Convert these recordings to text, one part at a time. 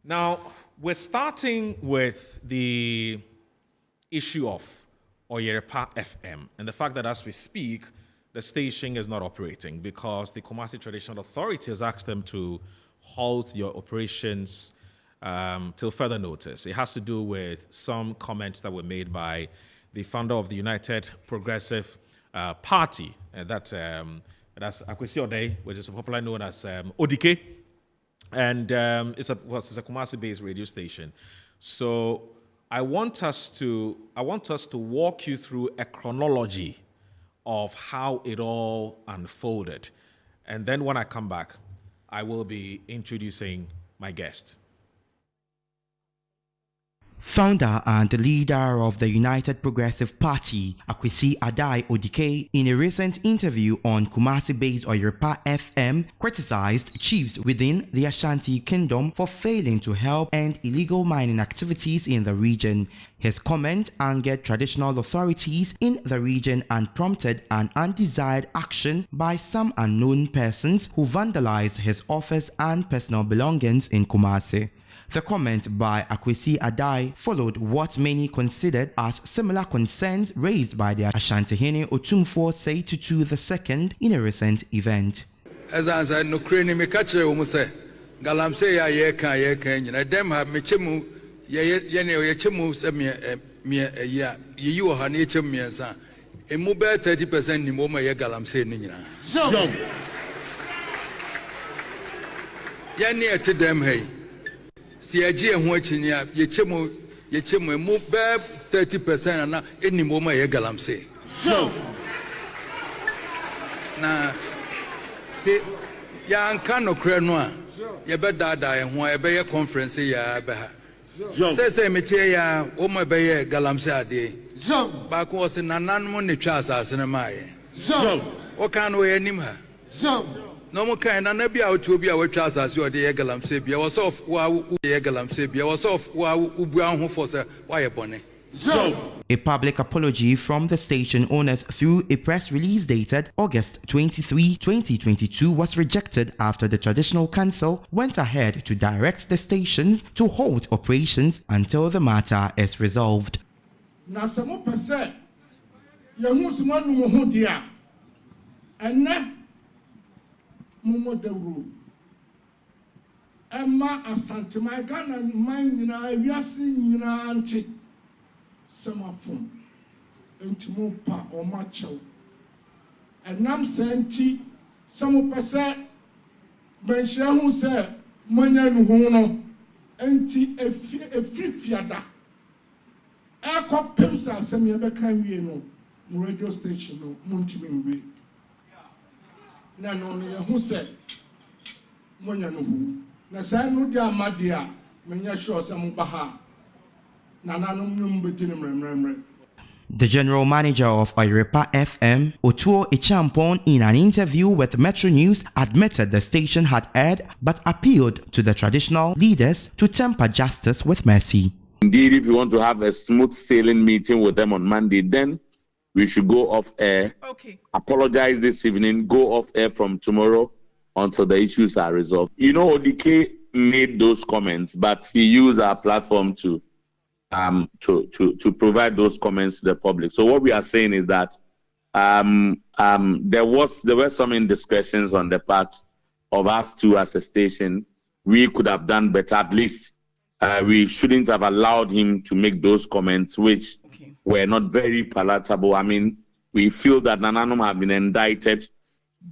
Now, we're starting with the issue of Oyerepa FM and the fact that as we speak, the station is not operating because the Kumasi Traditional Authority has asked them to halt your operations till further notice. It has to do with some comments that were made by the founder of the United Progressive Party, and that's Akwesi Odei, which is popularly known as ODK, and it's a Kumasi-based radio station. So I want us to walk you through a chronology of how it all unfolded, and then when I come back, I will be introducing my guest. Founder and leader of the United Progressive Party, Akwesi Adai Odike, in a recent interview on Kumasi-based Oyerepa FM, criticized chiefs within the Ashanti Kingdom for failing to help end illegal mining activities in the region. His comment angered traditional authorities in the region and prompted an undesired action by some unknown persons who vandalized his office and personal belongings in Kumasi. The comment by Akwesi Adai followed what many considered as similar concerns raised by the Ashantihene Otumfuo Seitutu II in a recent event. As I said, no crane me catch you say Galamse ya yeka dem have me chemu ye chemu se me ya you ha ne chem me nsa emu be 30% ni mo ma ye Galamse ni nyina so ye ne ete dem hey si agie ho achinia ye chemu mu be 30% na eni mo ma ye Galamse so na ya anka no kra no a ye be dada ye ho ye be ye conference ya be ha say me tie ya o ma be ye Galamse ade so ba ko se nanan mo ne twa asase ne ma ye so o kan no ye nim ha so no mo kan na bia o tuo bia wo twa asase o de ye Galamse bia wo so wa ye Galamse bia wo so wa ubu an ho for se wa ye bone. A public apology from the station owners through a press release dated August 23, 2022 was rejected after the Traditional Council went ahead to direct the stations to halt operations until the matter is resolved. Semafon entimu pa o macho enam senti semu pese menhia hu se manya nu hu no enti efri fiada ekopem sa asem ye be kan wie no radio station no muntimi nwe na no ne hu se manya nu hu na sa nu dia madia menya sure se mu baha. The general manager of Oyerepa FM, Otuo Echampon, in an interview with Metro News, admitted the station had erred but appealed to the traditional leaders to temper justice with mercy. Indeed, if you want to have a smooth sailing meeting with them on Monday, then we should go off air. Okay. Apologize this evening, go off air from tomorrow until the issues are resolved. You know, ODK made those comments, but he used our platform to provide those comments to the public. So what we are saying is that there were some indiscretions on the part of us two as a station. We could have done better. At least we shouldn't have allowed him to make those comments, which were not very palatable. I mean, we feel that Nananom have been indicted.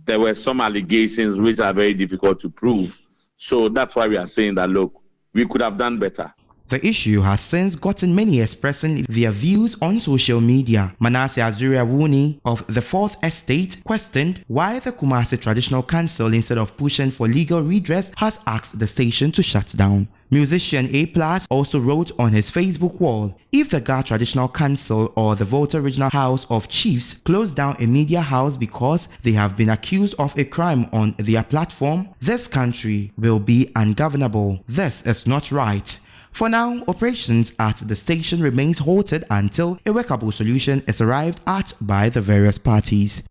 There were some allegations which are very difficult to prove. So that's why we are saying that, look, we could have done better. The issue has since gotten many expressing their views on social media. Manasseh Azuria Wuni of the Fourth Estate questioned why the Kumasi Traditional Council, instead of pushing for legal redress, has asked the station to shut down. Musician A+ also wrote on his Facebook wall, if the Ga Traditional Council or the Volta Regional House of Chiefs close down a media house because they have been accused of a crime on their platform, this country will be ungovernable. This is not right. For now, operations at the station remains halted until a workable solution is arrived at by the various parties.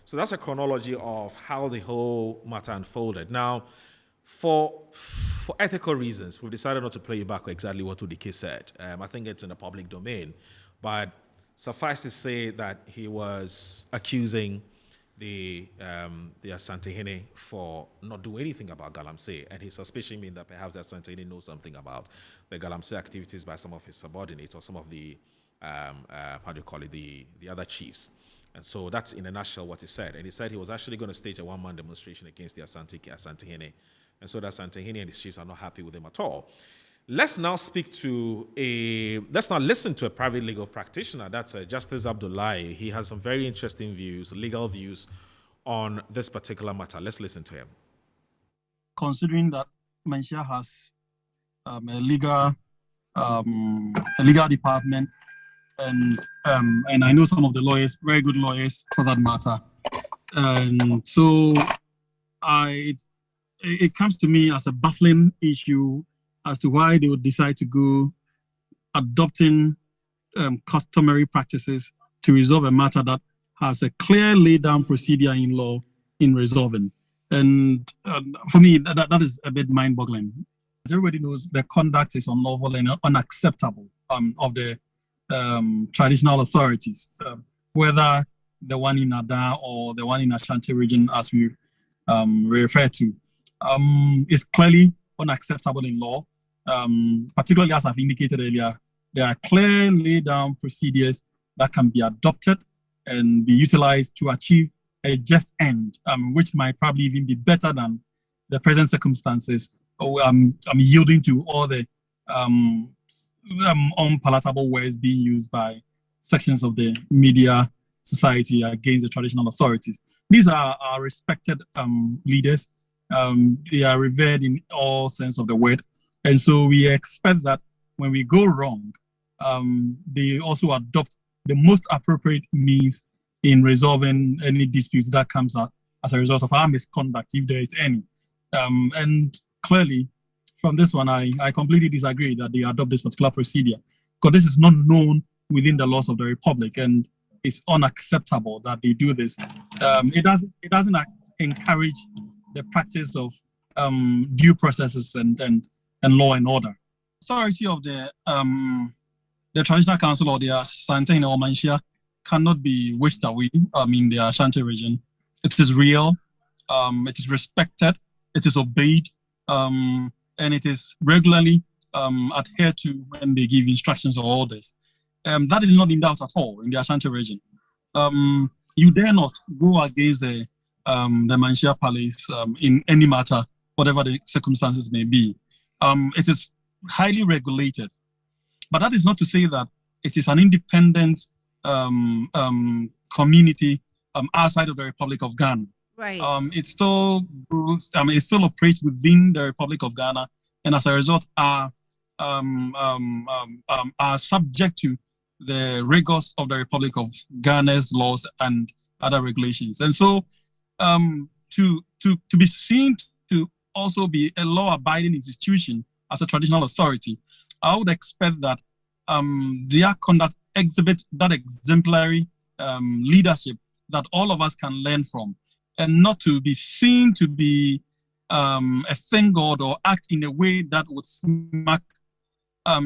So that's a chronology of how the whole matter unfolded. Now, for ethical reasons, we've decided not to play you back exactly what Odike said. I think it's in the public domain, but suffice to say that he was accusing the Asantehene for not doing anything about Galamsey, and his suspicion being that perhaps the Asantehene knows something about the Galamsey activities by some of his subordinates or some of the the other chiefs. And so that's in a nutshell what he said. And he said he was actually going to stage a one-man demonstration against the Asantehene. And so the Asantehene and his chiefs are not happy with him at all. Let's now listen to a private legal practitioner. That's Justice Abdullahi. He has some very interesting views, legal views on this particular matter. Let's listen to him. Considering that Malaysia has a legal department, and I know some of the lawyers, very good lawyers for that matter, and so it comes to me as a baffling issue as to why they would decide to go adopting customary practices to resolve a matter that has a clear laid down procedure in law in resolving. And for me, that is a bit mind boggling. As everybody knows, the conduct is unlawful and unacceptable of the traditional authorities, whether the one in Ada or the one in Ashanti region, as we refer to, is clearly unacceptable in law. Particularly as I've indicated earlier, there are clear laid down procedures that can be adopted and be utilized to achieve a just end, which might probably even be better than the present circumstances. I'm yielding to all the unpalatable words being used by sections of the media society against the traditional authorities. These are our respected leaders. They are revered in all sense of the word. And so we expect that when we go wrong, they also adopt the most appropriate means in resolving any disputes that comes out as a result of our misconduct, if there is any. And clearly, from this one, I completely disagree that they adopt this particular procedure, because this is not known within the laws of the Republic, and it's unacceptable that they do this. It doesn't encourage the practice of due processes and law and order. Authority of the traditional council or the Asantehene or Mansia cannot be wished away in the Ashanti region. It is real, it is respected, it is obeyed, and it is regularly adhered to when they give instructions or orders. That is not in doubt at all in the Ashanti region. You dare not go against the Mansia Palace in any matter, whatever the circumstances may be. It is highly regulated, but that is not to say that it is an independent community outside of the Republic of Ghana. Right. It still operates within the Republic of Ghana, and as a result, are subject to the rigors of the Republic of Ghana's laws and other regulations. And so, to be seen to also be a law-abiding institution as a traditional authority, I would expect that their conduct exhibit that exemplary leadership that all of us can learn from, and not to be seen to be a thing god or act in a way that would smack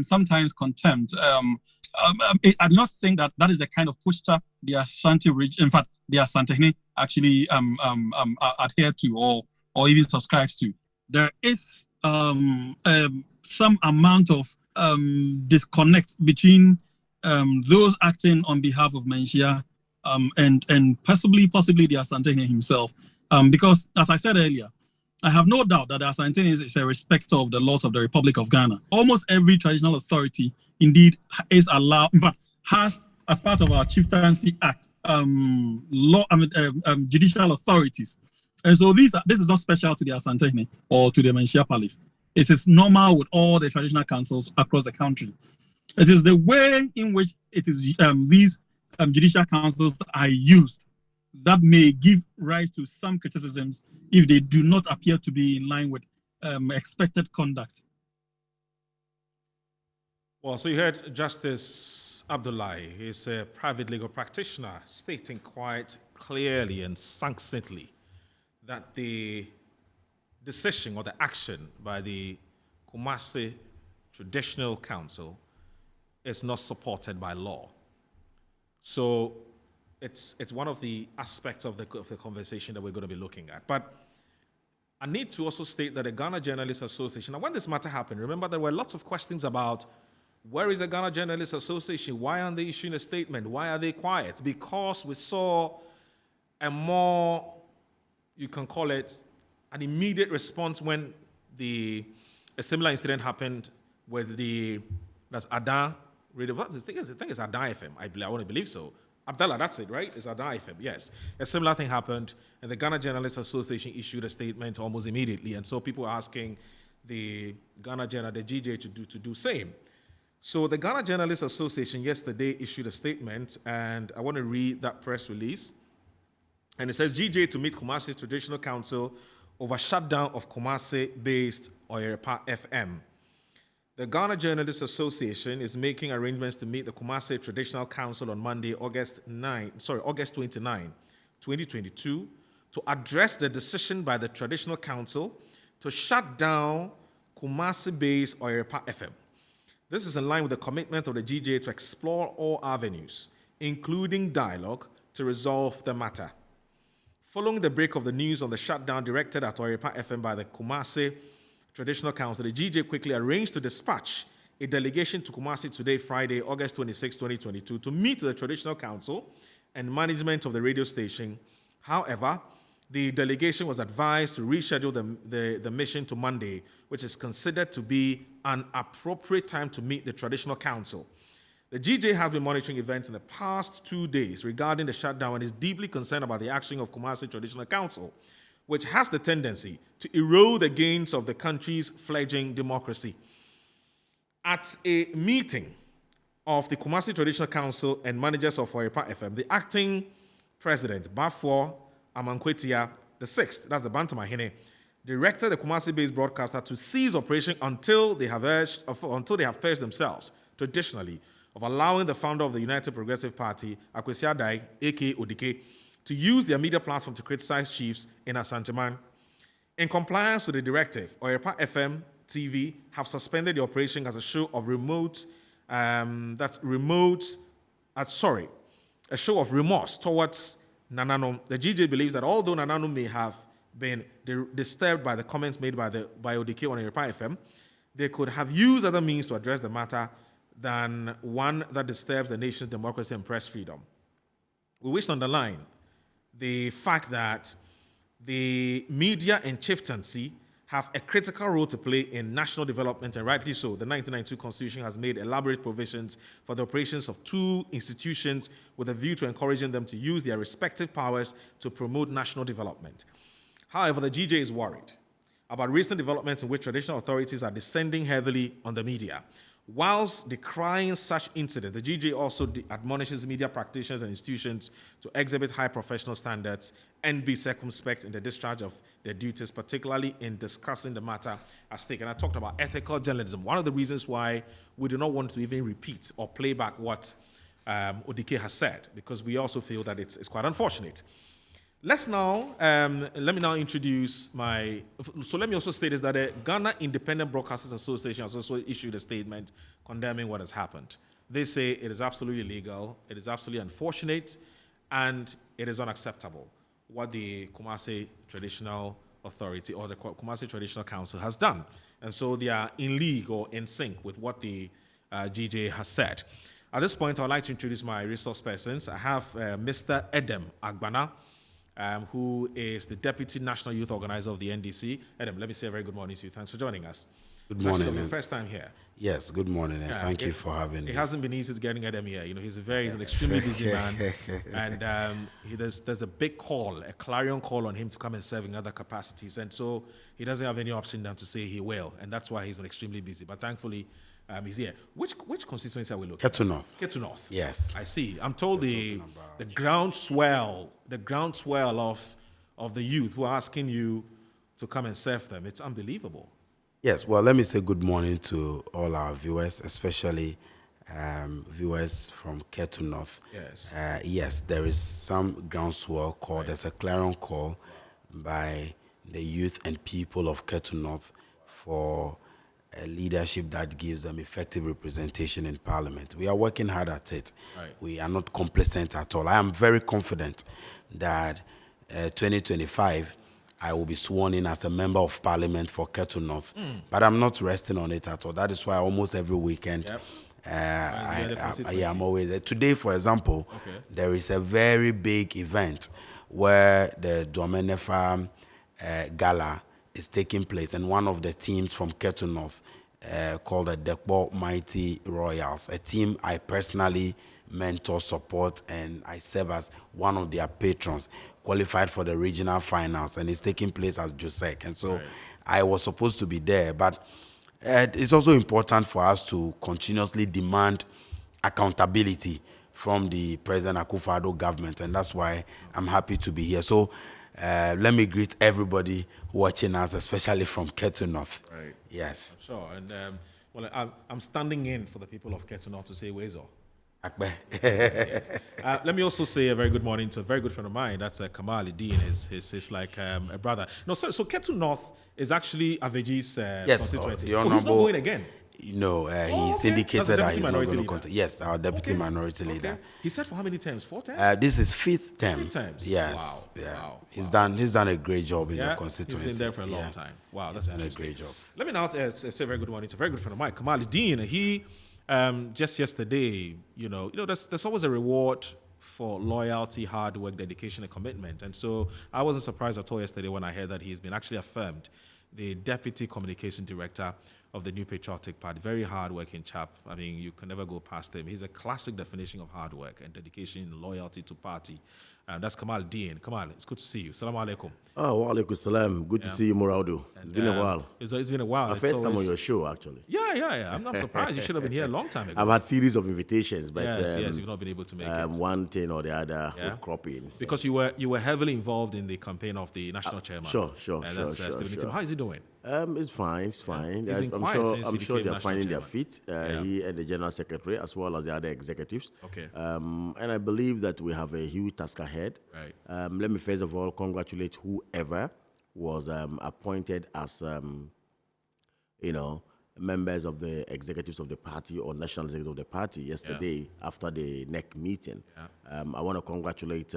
sometimes contempt. I do not think that is the kind of posture the Ashanti region, in fact, the Asantehene actually adhere to or even subscribes to. There is some amount of disconnect between those acting on behalf of Mansia and possibly the Asantehene himself. Because, as I said earlier, I have no doubt that the Asantehene is a respecter of the laws of the Republic of Ghana. Almost every traditional authority, indeed, is allowed, in fact, has, as part of our Chieftaincy Act, judicial authorities. And so this is not special to the Asantehene or to the Mansia Palace. It is normal with all the traditional councils across the country. It is the way in which it is these judicial councils are used that may give rise to some criticisms if they do not appear to be in line with expected conduct. Well, so you heard Justice Abdullahi. He's a private legal practitioner stating quite clearly and succinctly that the decision or the action by the Kumasi Traditional Council is not supported by law. So it's one of the aspects of the conversation that we're going to be looking at. But I need to also state that the Ghana Journalists Association, and when this matter happened, remember there were lots of questions about where is the Ghana Journalists Association? Why aren't they issuing a statement? Why are they quiet? Because we saw a more, you can call it, an immediate response when a similar incident happened with that's Adan radio. I think it's Adan FM. I want to believe so. Abdallah, that's it, right? It's Adan FM, yes. A similar thing happened, and the Ghana Journalists Association issued a statement almost immediately, and so people are asking the Ghana the GJ, to do same. So the Ghana Journalists Association yesterday issued a statement, and I want to read that press release. And it says, GJ to meet Kumasi Traditional Council over shutdown of Kumasi-based Oyerepa FM. The Ghana Journalists Association is making arrangements to meet the Kumasi Traditional Council on Monday, August 29, 2022, to address the decision by the Traditional Council to shut down Kumasi-based Oyerepa FM. This is in line with the commitment of the GJ to explore all avenues, including dialogue, to resolve the matter. Following the break of the news on the shutdown directed at Oyerepa FM by the Kumasi Traditional Council, the GJ quickly arranged to dispatch a delegation to Kumasi today, Friday, August 26, 2022, to meet with the Traditional Council and management of the radio station. However, the delegation was advised to reschedule the mission to Monday, which is considered to be an appropriate time to meet the Traditional Council. The GJ has been monitoring events in the past 2 days regarding the shutdown and is deeply concerned about the action of Kumasi Traditional Council, which has the tendency to erode the gains of the country's fledgling democracy. At a meeting of the Kumasi Traditional Council and managers of Oyerepa FM, the acting president, Bafo Amankwetia VI, that's the Bantamahene, directed the Kumasi-based broadcaster to cease operation until they have purged themselves, traditionally, of allowing the founder of the United Progressive Party, Akwesi Adai, a.k.a. Odike, to use their media platform to criticize chiefs in Asanteman. In compliance with the directive, Oyerepa FM TV have suspended the operation as a show of a show of remorse towards Nanano. The GJ believes that although Nanano may have been disturbed by the comments made by Odike on Oyerepa FM, they could have used other means to address the matter than one that disturbs the nation's democracy and press freedom. We wish to underline the fact that the media and chieftaincy have a critical role to play in national development, and rightly so. The 1992 Constitution has made elaborate provisions for the operations of two institutions with a view to encouraging them to use their respective powers to promote national development. However, the GJ is worried about recent developments in which traditional authorities are descending heavily on the media. Whilst decrying such incidents, the GJ also admonishes media practitioners and institutions to exhibit high professional standards and be circumspect in the discharge of their duties, particularly in discussing the matter at stake. And I talked about ethical journalism. One of the reasons why we do not want to even repeat or play back what Odike has said, because we also feel that it's quite unfortunate. Let me now introduce let me also say this, that the Ghana Independent Broadcasters Association has also issued a statement condemning what has happened. They say it is absolutely illegal, it is absolutely unfortunate, and it is unacceptable what the Kumasi Traditional Authority or the Kumasi Traditional Council has done. And so they are in league or in sync with what the GJ has said. At this point, I would like to introduce my resource persons. I have Mr. Edem Agbana, who is the Deputy National Youth Organizer of the NDC. Adam, let me say a very good morning to you. Thanks for joining us. Good morning. It's your first time here. Yes, good morning, and thank you for having me. It hasn't been easy getting Adam here. You know, he's an extremely busy man, and there's a big call, a clarion call on him to come and serve in other capacities, and so he doesn't have any option than to say he will, and that's why he's extremely busy. But thankfully, he's here. Which constituency are we looking at? Ketu North. Ketu North. Yes. I see. I'm told the groundswell of the youth who are asking you to come and serve them. It's unbelievable. Yes, well, let me say good morning to all our viewers, especially viewers from Ketu North. Yes. Yes, there is some groundswell call. Right. There's a clarion call by the youth and people of Ketu North for a leadership that gives them effective representation in Parliament. We are working hard at it. Right. We are not complacent at all. I am very confident that 2025, I will be sworn in as a member of Parliament for Ketu North. But I'm not resting on it at all. That is why almost every weekend, I'm always there. Today, for example, there is a very big event where the Domenefa Gala is taking place, and one of the teams from Ketu North called the Dekbo Mighty Royals, a team I personally mentor, support, and I serve as one of their patrons, qualified for the regional finals, and it's taking place as Josek. And so I was supposed to be there, but it's also important for us to continuously demand accountability from the President Akufo-Addo government, and that's why I'm happy to be here. So let me greet everybody watching us, especially from Ketu North. Right. Yes. I'm sure. And I'm standing in for the people of Ketu North to say, Wezo. Yes. Let me also say a very good morning to a very good friend of mine. That's Kamal Dean. He's like a brother. No, so Ketu North is actually Aveji's constituency. He's not going again. No, he's indicated that he's not going to contest. Yes, our deputy minority leader. He said for how many terms? 4 terms? This is 5th term. 5 terms. Yes. Wow. Yeah. Wow. He's done a great job in the constituency. He's been there for a long time. Wow, that's done a great job. Let me now say a very good morning to a very good friend of mine, Kamal Dean. He just yesterday, there's always a reward for loyalty, hard work, dedication, and commitment. And so I wasn't surprised at all yesterday when I heard that he's been actually affirmed the Deputy Communication Director of the New Patriotic Party. Very hard-working chap. I mean, you can never go past him. He's a classic definition of hard work and dedication and loyalty to party. That's Kamal Dean. Kamal, it's good to see you. Assalamu alaikum. Oh, wa alaikum salam. Good to see you, Moraudu. It's been a while. It's been a while. My first time on your show, actually. Yeah. I'm not surprised. You should have been here a long time ago. I've had series of invitations, but yes, you've not been able to make it. One thing or the other would crop in. So. Because you were heavily involved in the campaign of the national chairman. Sure. How is he doing? It's fine. He's been quiet since I'm he sure became they're finding their national feet. He and the general secretary, as well as the other executives. Okay. And I believe that we have a huge task ahead. Right. Let me first of all congratulate whoever was appointed as, members of the executives of the party or national executives of the party yesterday after the NEC meeting. Yeah. I want to congratulate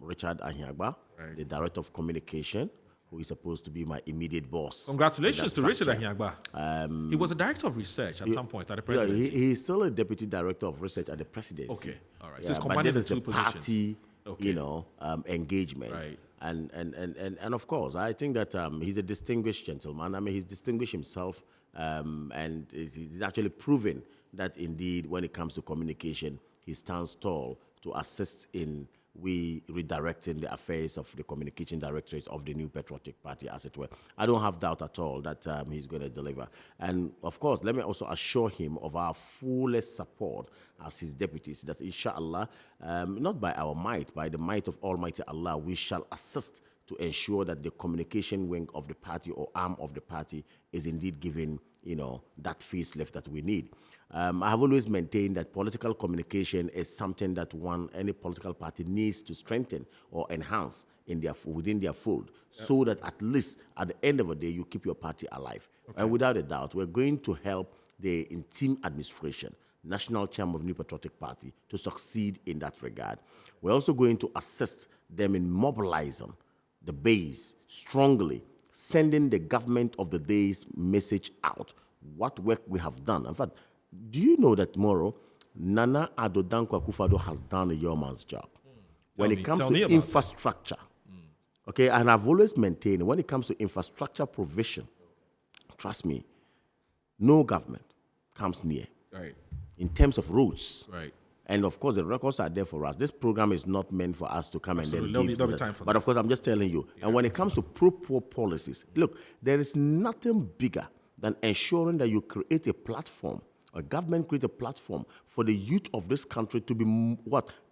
Richard Ahiagba, the Director of Communication, who is supposed to be my immediate boss. Congratulations to Richard Ahiagba. He was a Director of Research at some point at the presidency. Yeah, he's still a Deputy Director of Research at the presidency. Okay, all right. So he's combining the two positions. Party, engagement. Right. And of course, I think that he's a distinguished gentleman. I mean, he's distinguished himself, and he's actually proven that indeed, when it comes to communication, he stands tall to assist in redirecting the affairs of the communication directorate of the New Patriotic Party, as it were. I don't have doubt at all that he's going to deliver. And of course, let me also assure him of our fullest support as his deputies, that inshallah, not by our might, by the might of Almighty Allah, we shall assist to ensure that the communication wing of the party or arm of the party is indeed given, that facelift that we need. I have always maintained that political communication is something that any political party needs to strengthen or enhance within their fold, so that at least at the end of the day, you keep your party alive. Okay. And without a doubt, we're going to help the interim administration, national chairman of New Patriotic Party, to succeed in that regard. We're also going to assist them in mobilizing the base strongly, sending the government of the day's message out, what work we have done. In fact, do you know that tomorrow, Nana Addo Dankwa Akufo-Addo has done a yeoman's job? When it comes to infrastructure, okay, and I've always maintained, when it comes to infrastructure provision, trust me, no government comes near. Right. In terms of roads. Right. And of course, the records are there for us. This program is not meant for us to come and then give. There'll be time for but that. Of course, I'm just telling you. Yeah. And when it comes to pro-poor policies, look, there is nothing bigger than ensuring that you create a platform, a government create a platform for the youth of this country to be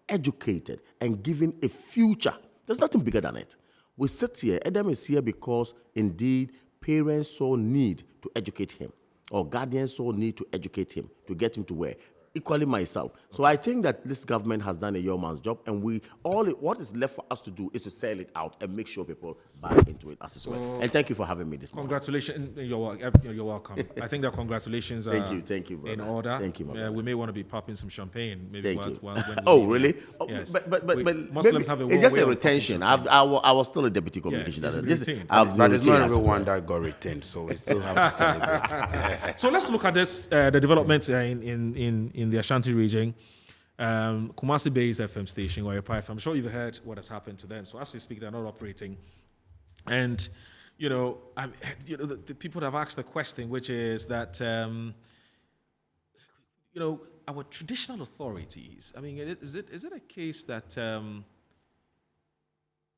educated and given a future. There's nothing bigger than it. We sit here, Adam is here because indeed parents saw need to educate him, or guardians saw need to educate him, to get him to where? Equally myself. So I think that this government has done a yeoman's job, and what is left for us to do is to sell it out and make sure people buy into it as well. And thank you for having me this morning. Congratulations. You're welcome. I think that congratulations are thank you, brother. in order. Thank you, brother. We may want to be popping some champagne. Maybe Thank you. when Oh, we- really? Yes. But Muslims have a it's just way a of retention. popping I was still a deputy communication Yes, director. it's This- retained. I've But it's not retained as everyone well. that got retained, so we still have to celebrate. So let's look at this, the developments in the Ashanti region. Kumasi-based FM station, Oyerepa FM. I'm sure you've heard what has happened to them. So as we speak, they're not operating. And, the people have asked the question, which is that, our traditional authorities, I mean, is it a case that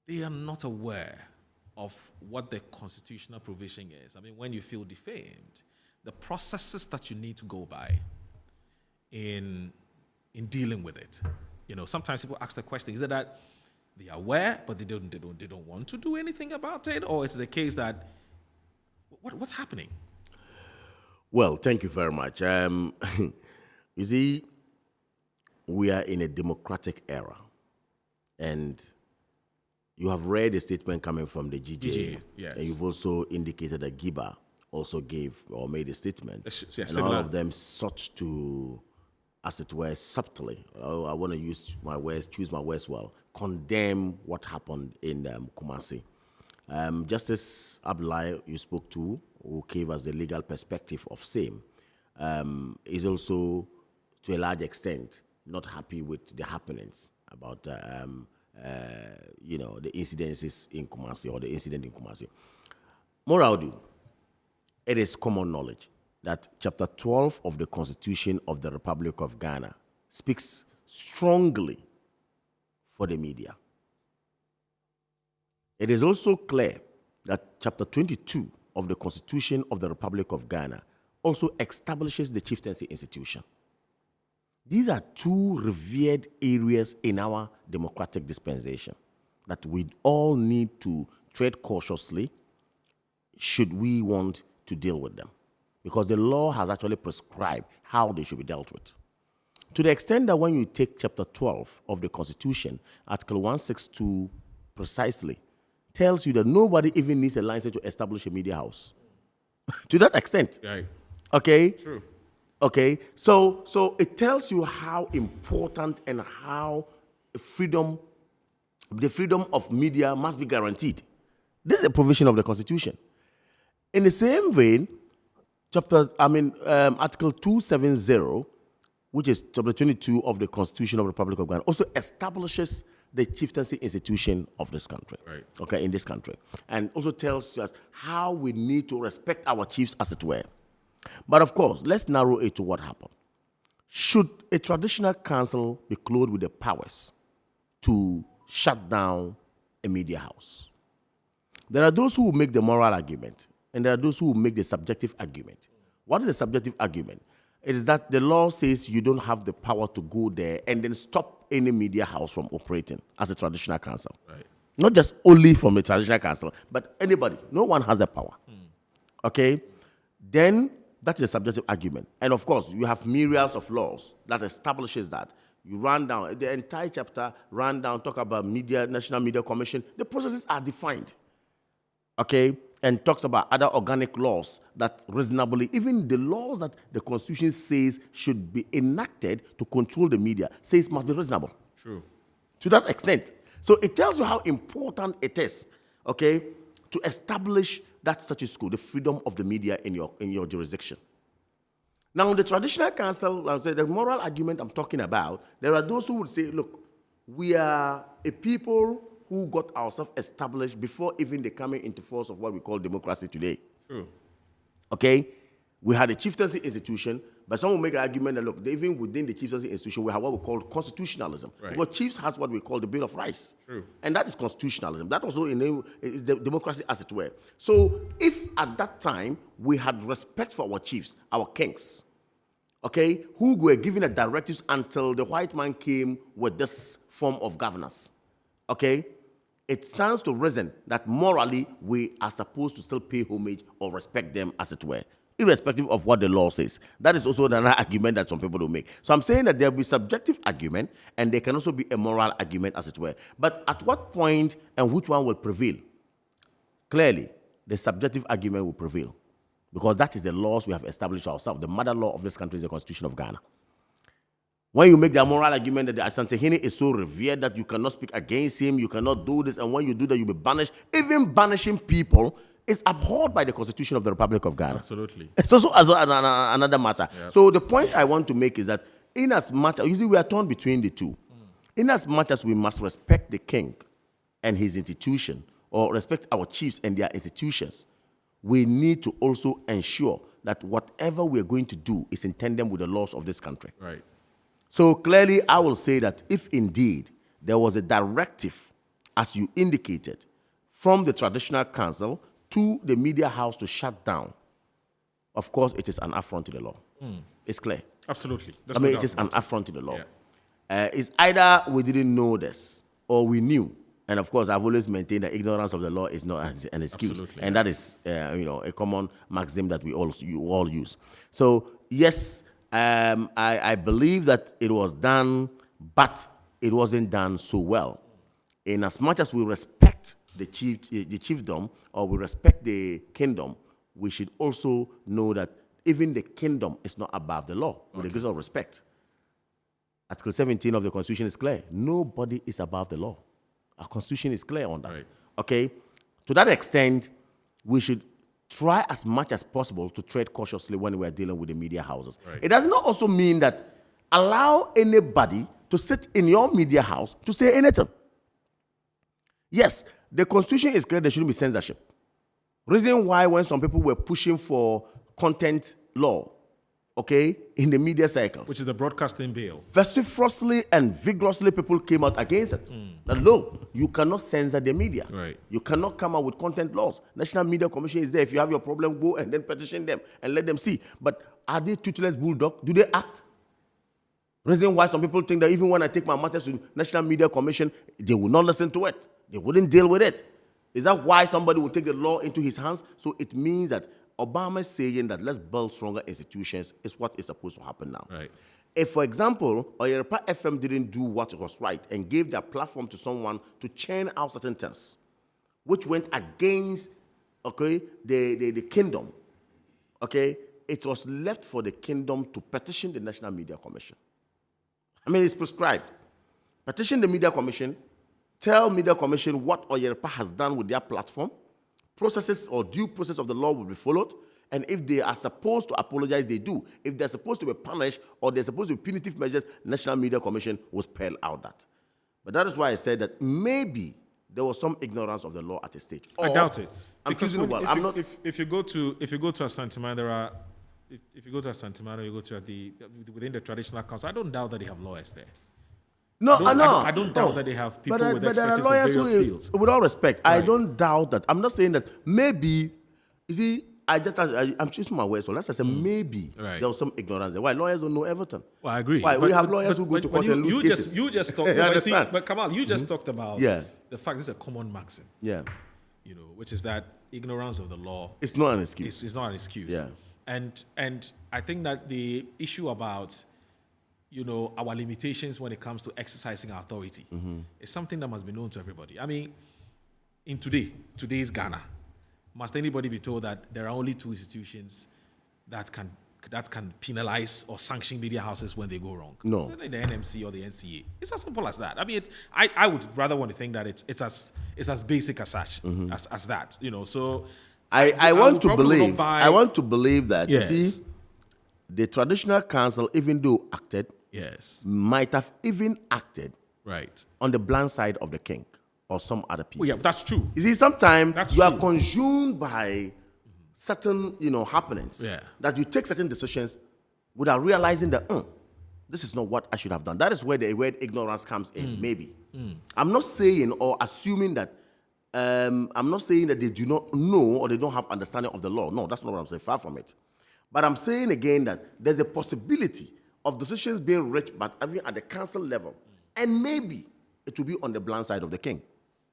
they are not aware of what the constitutional provision is? I mean, when you feel defamed, the processes that you need to go by in dealing with it. Sometimes people ask the question, is it that they are aware, but they don't want to do anything about it? Or it's the case that, what's happening? Well, thank you very much. You see, we are in a democratic era, and you have read a statement coming from the GJA, yes. and you've also indicated that Giba also gave or made a statement, Yeah, and similar. all of them sought to, as it were, subtly, I want to choose my words well, condemn what happened in Kumasi. Justice Abdullahi, you spoke to, who gave us the legal perspective of same, is also, to a large extent, not happy with the happenings about, the incidences in Kumasi, or the incident in Kumasi. Moraudu, it is common knowledge that Chapter 12 of the Constitution of the Republic of Ghana speaks strongly for the media. It is also clear that Chapter 22 of the Constitution of the Republic of Ghana also establishes the chieftaincy institution. These are two revered areas in our democratic dispensation that we all need to tread cautiously should we want to deal with them, because the law has actually prescribed how they should be dealt with. To the extent that when you take Chapter 12 of the Constitution, Article 162 precisely tells you that nobody even needs a license to establish a media house. To that extent. Right. Okay? True. Okay? So it tells you how important and how the freedom of media must be guaranteed. This is a provision of the Constitution. In the same vein, Article 270, which is Chapter 22 of the Constitution of the Republic of Ghana, also establishes the chieftaincy institution of this country. Right. Okay, in this country. And also tells us how we need to respect our chiefs, as it were. But of course, let's narrow it to what happened. Should a traditional council be clothed with the powers to shut down a media house? There are those who will make the moral argument, and there are those who will make the subjective argument. What is the subjective argument? It is that the law says you don't have the power to go there and then stop any media house from operating as a traditional council. Right. Not just only from a traditional council, but anybody. No one has the power. Okay? Then that is a subjective argument. And of course, you have myriads of laws that establishes that. You run down, the entire chapter, talk about media, National Media Commission. The processes are defined. Okay? And talks about other organic laws that reasonably, even the laws that the Constitution says should be enacted to control the media, says must be reasonable. True. To that extent. So it tells you how important it is, okay, to establish that status quo, the freedom of the media in your jurisdiction. Now, the traditional council, the moral argument I'm talking about, there are those who would say, look, we are a people who got ourselves established before even the coming into force of what we call democracy today. True. Okay? We had a chieftaincy institution, but some will make an argument that, look, even within the chieftaincy institution, we have what we call constitutionalism. Right. Because chiefs has what we call the Bill of Rights. True. And that is constitutionalism. That also is the democracy, as it were. So if at that time we had respect for our chiefs, our kings, okay, who were given the directives until the white man came with this form of governance, okay, it stands to reason that morally we are supposed to still pay homage or respect them, as it were, irrespective of what the law says. That is also another argument that some people will make. So I'm saying that there will be subjective argument, and there can also be a moral argument, as it were. But at what point and which one will prevail? Clearly, the subjective argument will prevail, because that is the laws we have established ourselves. The mother law of this country is the Constitution of Ghana. When you make the moral argument that the Asantehene is so revered that you cannot speak against him, you cannot do this, and when you do that, you'll be banished. Even banishing people is abhorred by the Constitution of the Republic of Ghana. Absolutely. It's also another matter. Yep. So the point I want to make is that in as much, you see, we are torn between the two. In as much as we must respect the king and his institution, or respect our chiefs and their institutions, we need to also ensure that whatever we're going to do is in tandem with the laws of this country. Right. So clearly, I will say that if indeed there was a directive, as you indicated, from the traditional council to the media house to shut down, of course, it is an affront to the law. It's clear. Absolutely. It is an affront to the law. Yeah. It's either we didn't know this or we knew. And of course, I've always maintained that ignorance of the law is not an excuse. Absolutely. And that is, a common maxim that you all use. So yes, I believe that it was done, but it wasn't done so well. In as much as we respect the chiefdom, or we respect the kingdom, we should also know that even the kingdom is not above the law, with the greatest of respect. Article 17 of the Constitution is clear. Nobody is above the law. Our Constitution is clear on that. Right. Okay? To that extent, we should try as much as possible to tread cautiously when we are dealing with the media houses. Right. It does not also mean that allow anybody to sit in your media house to say anything. Yes, the Constitution is clear there shouldn't be censorship. Reason why when some people were pushing for content law, okay, in the media cycles, which is the broadcasting bill, vociferously and vigorously people came out against it. That no, you cannot censor the media. Right. You cannot come out with content laws. National Media Commission is there. If you have your problem, go and then petition them and let them see. But are they toothless bulldog? Do they act? Reason why some people think that even when I take my matters to National Media Commission, they will not listen to it. They wouldn't deal with it. Is that why somebody will take the law into his hands? So it means that Obama is saying that let's build stronger institutions is what is supposed to happen now. Right. If, for example, Oyerepa FM didn't do what was right and gave their platform to someone to churn out certain things, which went against, okay, the kingdom, okay, it was left for the kingdom to petition the National Media Commission. I mean, it's prescribed. Petition the Media Commission, tell Media Commission what Oyerepa has done with their platform, processes or due process of the law will be followed, and if they are supposed to apologize, they do. If they're supposed to be punished or they're supposed to be punitive measures, National Media Commission will spell out that. But that is why I said that maybe there was some ignorance of the law at a stage. I doubt it. Because if you go to Asantemano, there are. If you go to Asantemano, you go to within the traditional council. I don't doubt that they have lawyers there. I don't doubt that they have people with expertise in various fields. With all respect, right. I don't doubt that. I'm not saying that maybe, you see, I'm choosing my words. So let's say maybe there was some ignorance there. Why? Lawyers don't know everything. Well, I agree. Why? We have lawyers who go to court and lose cases. You just talked but Kamal, you just talked about the fact this is a common maxim. Yeah. You know, which is that ignorance of the law. It's not an excuse. It's not an excuse. Yeah. And I think that the issue about, you know, our limitations when it comes to exercising our authority is something that must be known to everybody. I mean, in today's Ghana, must anybody be told that there are only two institutions that can penalize or sanction media houses when they go wrong? No. It's like the NMC or the NCA. It's as simple as that. I mean, I would rather want to think that it's as basic as such as that. You know, so I want to believe that. Yes. You see, the traditional council, even though acted, might have even acted on the blind side of the king or some other people. Oh, yeah, that's true. You see, sometimes you are consumed by certain, happenings that you take certain decisions without realizing that this is not what I should have done. That is where the word ignorance comes in. Maybe I'm not saying or assuming that. I'm not saying that they do not know or they don't have understanding of the law. No, that's not what I'm saying. Far from it. But I'm saying again that there's a possibility of decisions being reached, but even at the council level, and maybe it will be on the blind side of the king.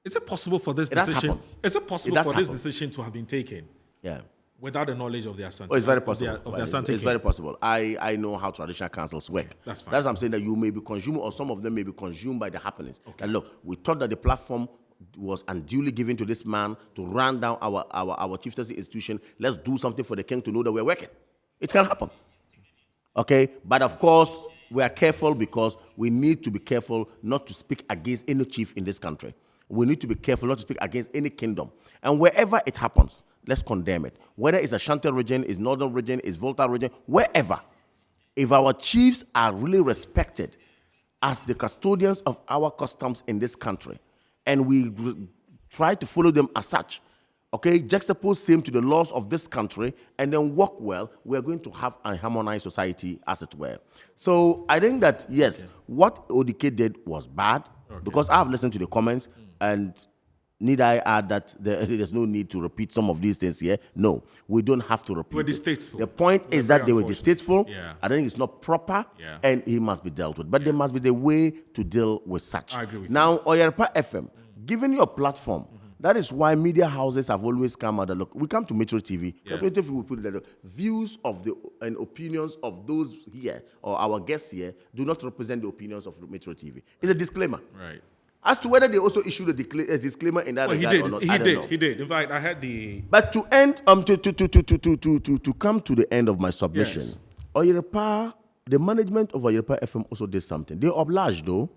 Is it possible for this It has decision? happened. Is it possible It for does this happen. decision to have been taken? Yeah. Without the knowledge of the Asante? Oh, it's very possible. Of the Asante It's very possible. I know how traditional councils work. That's fine. That's what I'm saying, that you may be consumed, or some of them may be consumed by the happenings. And look, we thought that the platform was unduly given to this man to run down our chieftaincy institution. Let's do something for the king to know that we're working. It can happen. Okay? But of course, we are careful because we need to be careful not to speak against any chief in this country. We need to be careful not to speak against any kingdom. And wherever it happens, let's condemn it. Whether it's Ashanti region, it's Northern region, it's Volta region, wherever. If our chiefs are really respected as the custodians of our customs in this country, and we try to follow them as such, okay, juxtapose same to the laws of this country, and then work well, we are going to have a harmonized society, as it were. So I think that, yes, what ODK did was bad, because I have listened to the comments, and need I add that there's no need to repeat some of these things here? No, we don't have to repeat. We're distasteful. The point is that they were distasteful. Yeah. I think it's not proper, Yeah. and he must be dealt with. But there must be the way to deal with such. I agree with now, Oyerepa FM, given your platform, that is why media houses have always come out and look. We come to Metro TV. Yeah. Metro TV will put that the views of the and opinions of those here or our guests here do not represent the opinions of Metro TV. It's a disclaimer. Right. As to whether they also issued a disclaimer in that Well, he regard did. or not, He I don't did. know. He did. In fact, I had the. But to end, to come to the end of my submission, Yes. Oyerepa, the management of Oyerepa FM also did something. They obliged, though,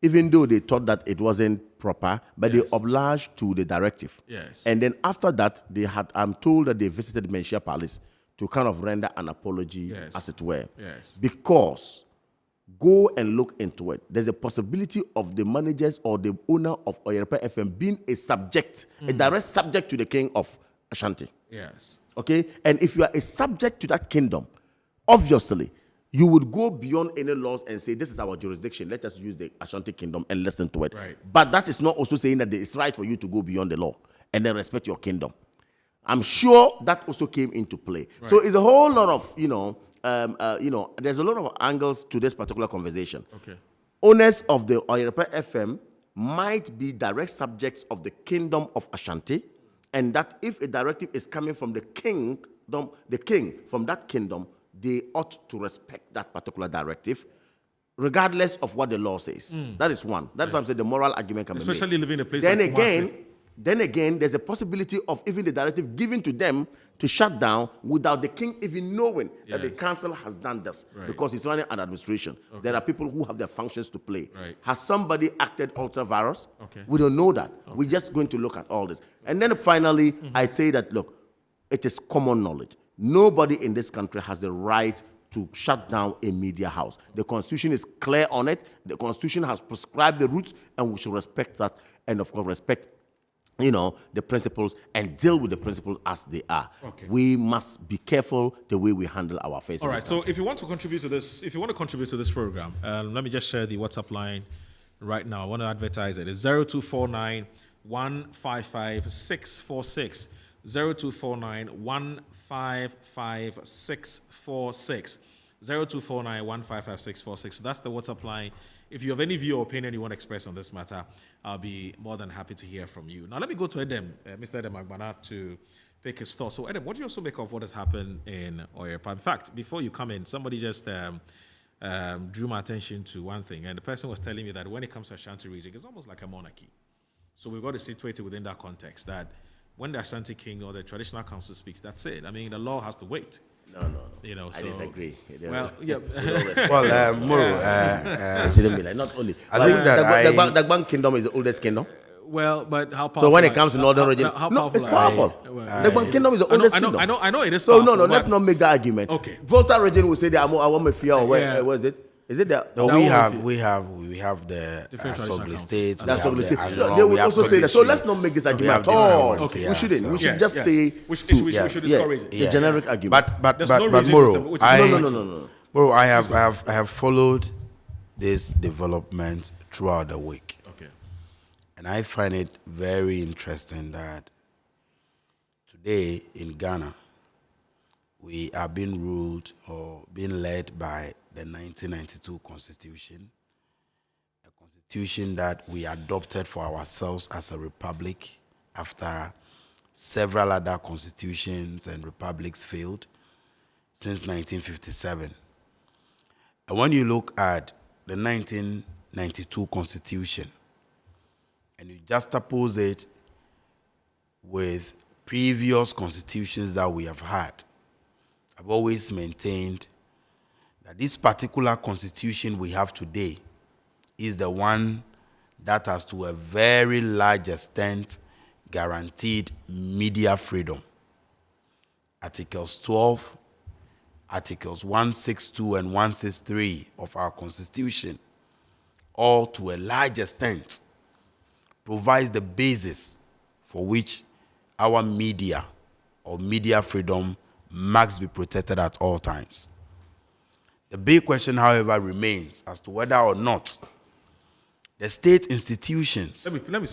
even though they thought that it wasn't proper, but Yes. they obliged to the directive. Yes. And then after that, they had, I'm told that they visited Menchia Palace to kind of render an apology, Yes. as it were. Yes. Because go and look into it. There's a possibility of the managers or the owner of Oyerepa FM being a subject, a direct subject to the king of Ashanti. Yes. Okay? And if you are a subject to that kingdom, obviously, you would go beyond any laws and say, this is our jurisdiction. Let us use the Ashanti kingdom and listen to it. Right. But that is not also saying that it's right for you to go beyond the law and then respect your kingdom. I'm sure that also came into play. Right. So it's a whole lot of, there's a lot of angles to this particular conversation. Okay. Owners of the Oyerepa FM might be direct subjects of the kingdom of Ashanti, and that if a directive is coming from the king from that kingdom, they ought to respect that particular directive, regardless of what the law says. That is one. That's why I'm saying the moral argument can be made. Especially living in a place Then like again, Kumasi. then again, there's a possibility of even the directive given to them to shut down without the king even knowing that the Yes. council has done this, Right. because he's running an administration. There are people who have their functions to play. Right. Has somebody acted ultra virus? Okay. We don't know that. We're just going to look at all this. And then finally, I say that, look, it is common knowledge. Nobody in this country has the right to shut down a media house. The Constitution is clear on it. The Constitution has prescribed the routes, and we should respect that, and of course respect, the principles, and deal with the principles as they are. Okay. We must be careful the way we handle our affairs. All in right. this So country. if you want to contribute to this, program, let me just share the WhatsApp line right now. I want to advertise it. It's 0249 155 646. 0249 155 646. 0249 155 646. So that's the WhatsApp line. If you have any view or opinion you want to express on this matter, I'll be more than happy to hear from you. Now, let me go to Edem, Mr. Edem Agbana, to pick his thoughts. So, Edem, what do you also make of what has happened in Oyerepa? In fact, before you come in, somebody just drew my attention to one thing, and the person was telling me that when it comes to Ashanti region, it's almost like a monarchy. So we've got to situate it within that context, that when the Ashanti king or the traditional council speaks, that's it. I mean, the law has to wait. No. So, I disagree. Well, yeah. Well, Muru, not only. I think that the Bank Kingdom is the oldest kingdom. Well, but how powerful? So when it comes to Northern region, how no, it's powerful? powerful. The Bank Kingdom is the oldest kingdom. I know it is So powerful. no, let's but- not make that argument. Okay. Volta region will say they are more Awamefia or Yeah. where is it? Is it the? No, That we have the Different Assembly traditional States. councils. That's we what have they the say. Anglo, They we will have also say that. So Kodishi. let's not make this We argument have at all. different ones, yeah, We shouldn't. so- We should Yes, just yes. stay We to should discourage it. the generic argument. But There's no reason Muru, to- which is- No. Bro, I have followed this development throughout the week, Okay. and I find it very interesting that today in Ghana we are being ruled or being led by the 1992 Constitution, a constitution that we adopted for ourselves as a republic after several other constitutions and republics failed since 1957. And when you look at the 1992 constitution and you juxtapose it with previous constitutions that we have had, I've always maintained that this particular constitution we have today is the one that has to a very large extent guaranteed media freedom. Articles 12, Articles 162 and 163 of our Constitution, all to a large extent, provides the basis for which our media or media freedom must be protected at all times. The big question, however, remains as to whether or not the state institutions... Let me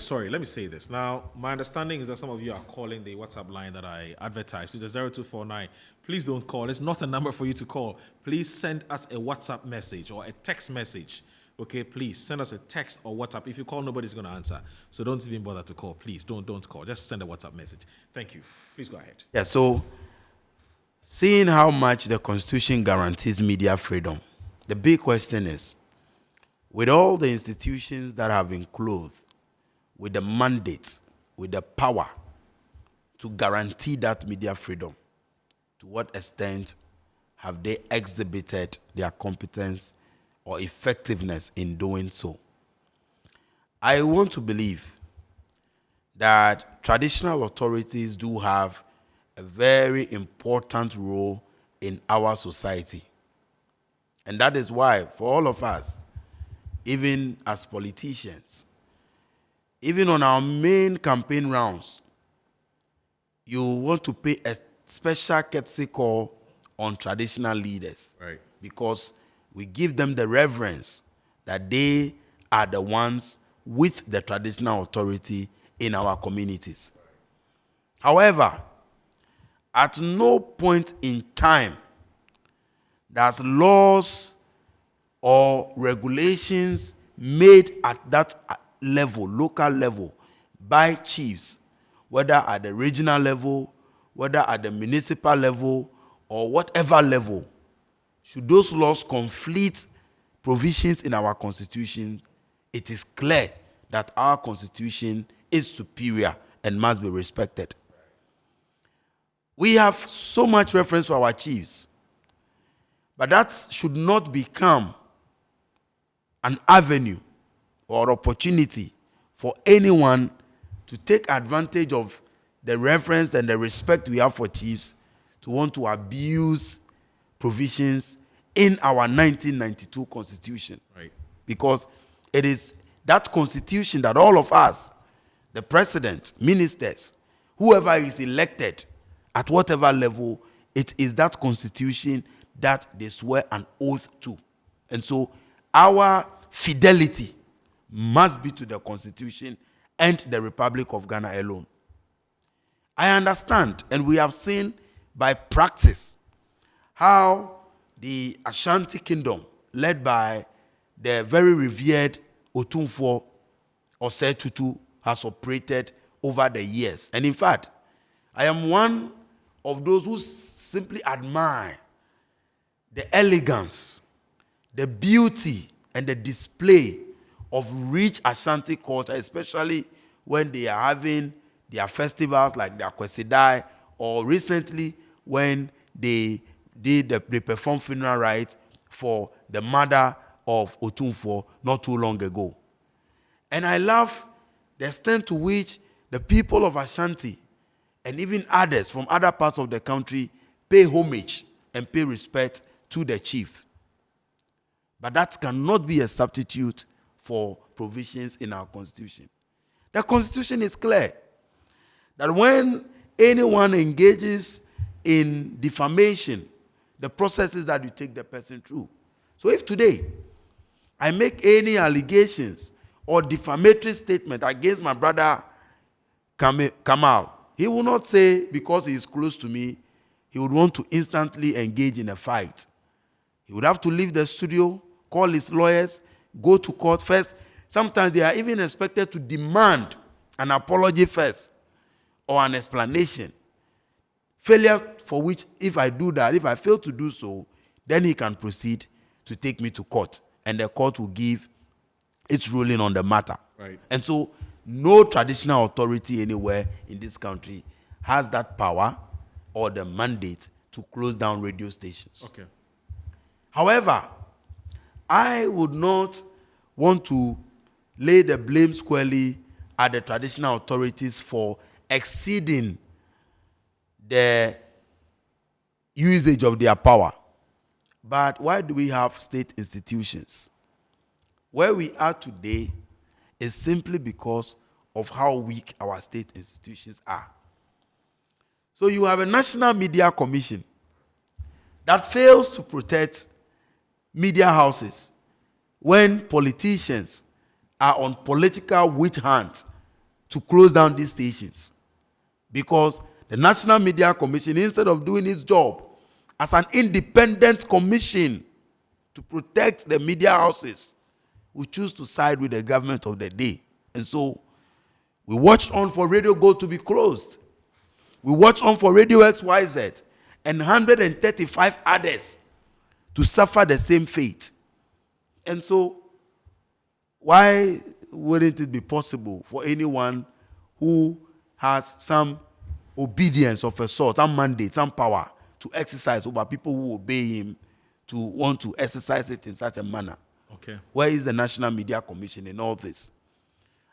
say this. Now, my understanding is that some of you are calling the WhatsApp line that I advertised, to the 0249. Please don't call. It's not a number for you to call. Please send us a WhatsApp message or a text message. Okay, please send us a text or WhatsApp. If you call, nobody's going to answer. So don't even bother to call. Please don't call. Just send a WhatsApp message. Thank you. Please go ahead. Yeah, so seeing how much the Constitution guarantees media freedom, the big question is, with all the institutions that have been clothed with the mandate, with the power to guarantee that media freedom, to what extent have they exhibited their competence or effectiveness in doing so? I want to believe that traditional authorities do have a very important role in our society. And that is why, for all of us, even as politicians, even on our main campaign rounds, you want to pay a special courtesy call on traditional leaders. Right. Because we give them the reverence that they are the ones with the traditional authority in our communities. However, at no point in time does laws or regulations made at that level, local level, by chiefs, whether at the regional level, whether at the municipal level, or whatever level, should those laws conflict provisions in our Constitution, it is clear that our Constitution is superior and must be respected. We have so much reference to our chiefs, but that should not become an avenue or opportunity for anyone to take advantage of the reverence and the respect we have for chiefs to want to abuse provisions in our 1992 Constitution. Right. Because it is that Constitution that all of us, the president, ministers, whoever is elected at whatever level, it is that Constitution that they swear an oath to. And so our fidelity must be to the Constitution and the Republic of Ghana alone. I understand, and we have seen by practice how the Ashanti Kingdom, led by the very revered Otumfuo Osei Tutu, has operated over the years. And in fact, I am one of those who simply admire the elegance, the beauty, and the display of rich Ashanti culture, especially when they are having their festivals like the Akwesidai, or recently when they performed funeral rites for the mother of Otumfuo not too long ago. And I love the extent to which the people of Ashanti and even others from other parts of the country pay homage and pay respect to the chief. But that cannot be a substitute for provisions in our Constitution. The Constitution is clear that when anyone engages in defamation, the process is that you take the person through. So if today I make any allegations or defamatory statement against my brother Kamal, he will not say because he is close to me, he would want to instantly engage in a fight. He would have to leave the studio, call his lawyers, go to court first, Sometimes they are even expected to demand an apology first or an explanation. Failure for which, if I do that, if I fail to do so, then he can proceed to take me to court, and the court will give its ruling on the matter. Right. And so no traditional authority anywhere in this country has that power or the mandate to close down radio stations. Okay. However, I would not want to lay the blame squarely at the traditional authorities for exceeding the usage of their power. But why do we have state institutions? Where we are today is simply because of how weak our state institutions are. So you have a National Media Commission that fails to protect media houses when politicians are on political witch hunt to close down these stations. Because the National Media Commission, instead of doing its job as an independent commission to protect the media houses, we choose to side with the government of the day. And so we watched on for Radio Gold to be closed. We watched on for Radio XYZ and 135 others to suffer the same fate. And so why wouldn't it be possible for anyone who has some obedience of a sort, some mandate, some power to exercise over people who obey him, to want to exercise it in such a manner? Okay. Where is the National Media Commission in all this?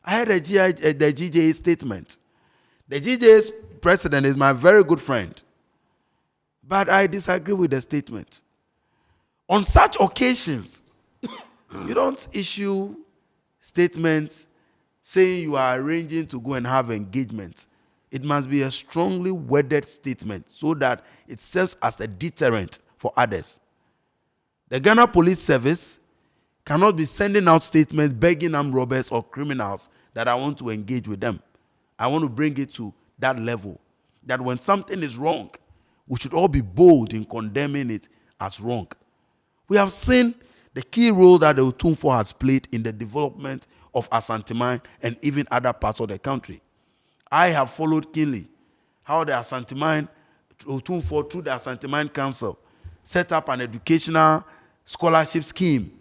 I heard the GJA statement. The GJA's president is my very good friend, but I disagree with the statement. On such occasions, you don't issue statements saying you are arranging to go and have engagement. It must be a strongly worded statement so that it serves as a deterrent for others. The Ghana Police Service cannot be sending out statements begging armed robbers or criminals that I want to engage with them. I want to bring it to that level, that when something is wrong, we should all be bold in condemning it as wrong. We have seen the key role that the Otumfuo has played in the development of Asante and even other parts of the country. I have followed keenly how the Asante Otumfuo, through the Asante Council, set up an educational scholarship scheme,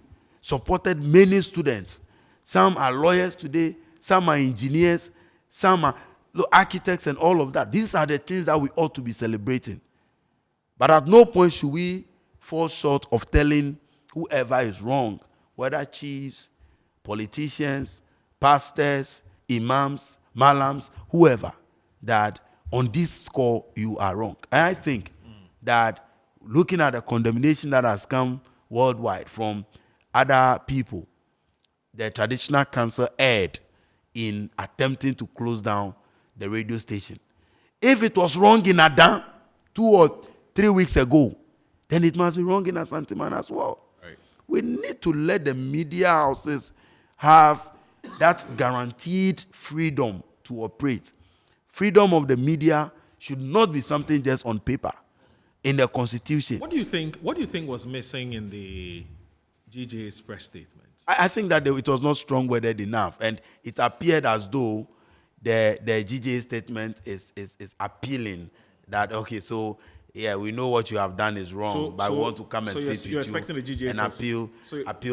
supported many students. Some are lawyers today, some are engineers, some are architects and all of that. These are the things that we ought to be celebrating. But at no point should we fall short of telling whoever is wrong, whether chiefs, politicians, pastors, imams, malams, whoever, that on this score you are wrong. And I think that looking at the condemnation that has come worldwide from other people, the traditional council erred in attempting to close down the radio station. If it was wrong in Adan 2 or 3 weeks ago, then it must be wrong in Asante as well. Right. We need to let the media houses have that guaranteed freedom to operate. Freedom of the media should not be something just on paper in the Constitution. What do you think was missing in the GJ's press statement? I think that it was not strong-worded enough, and it appeared as though the GJA statement is appealing that, okay, so yeah, we know what you have done is wrong, but we want to come and sit with you and appeal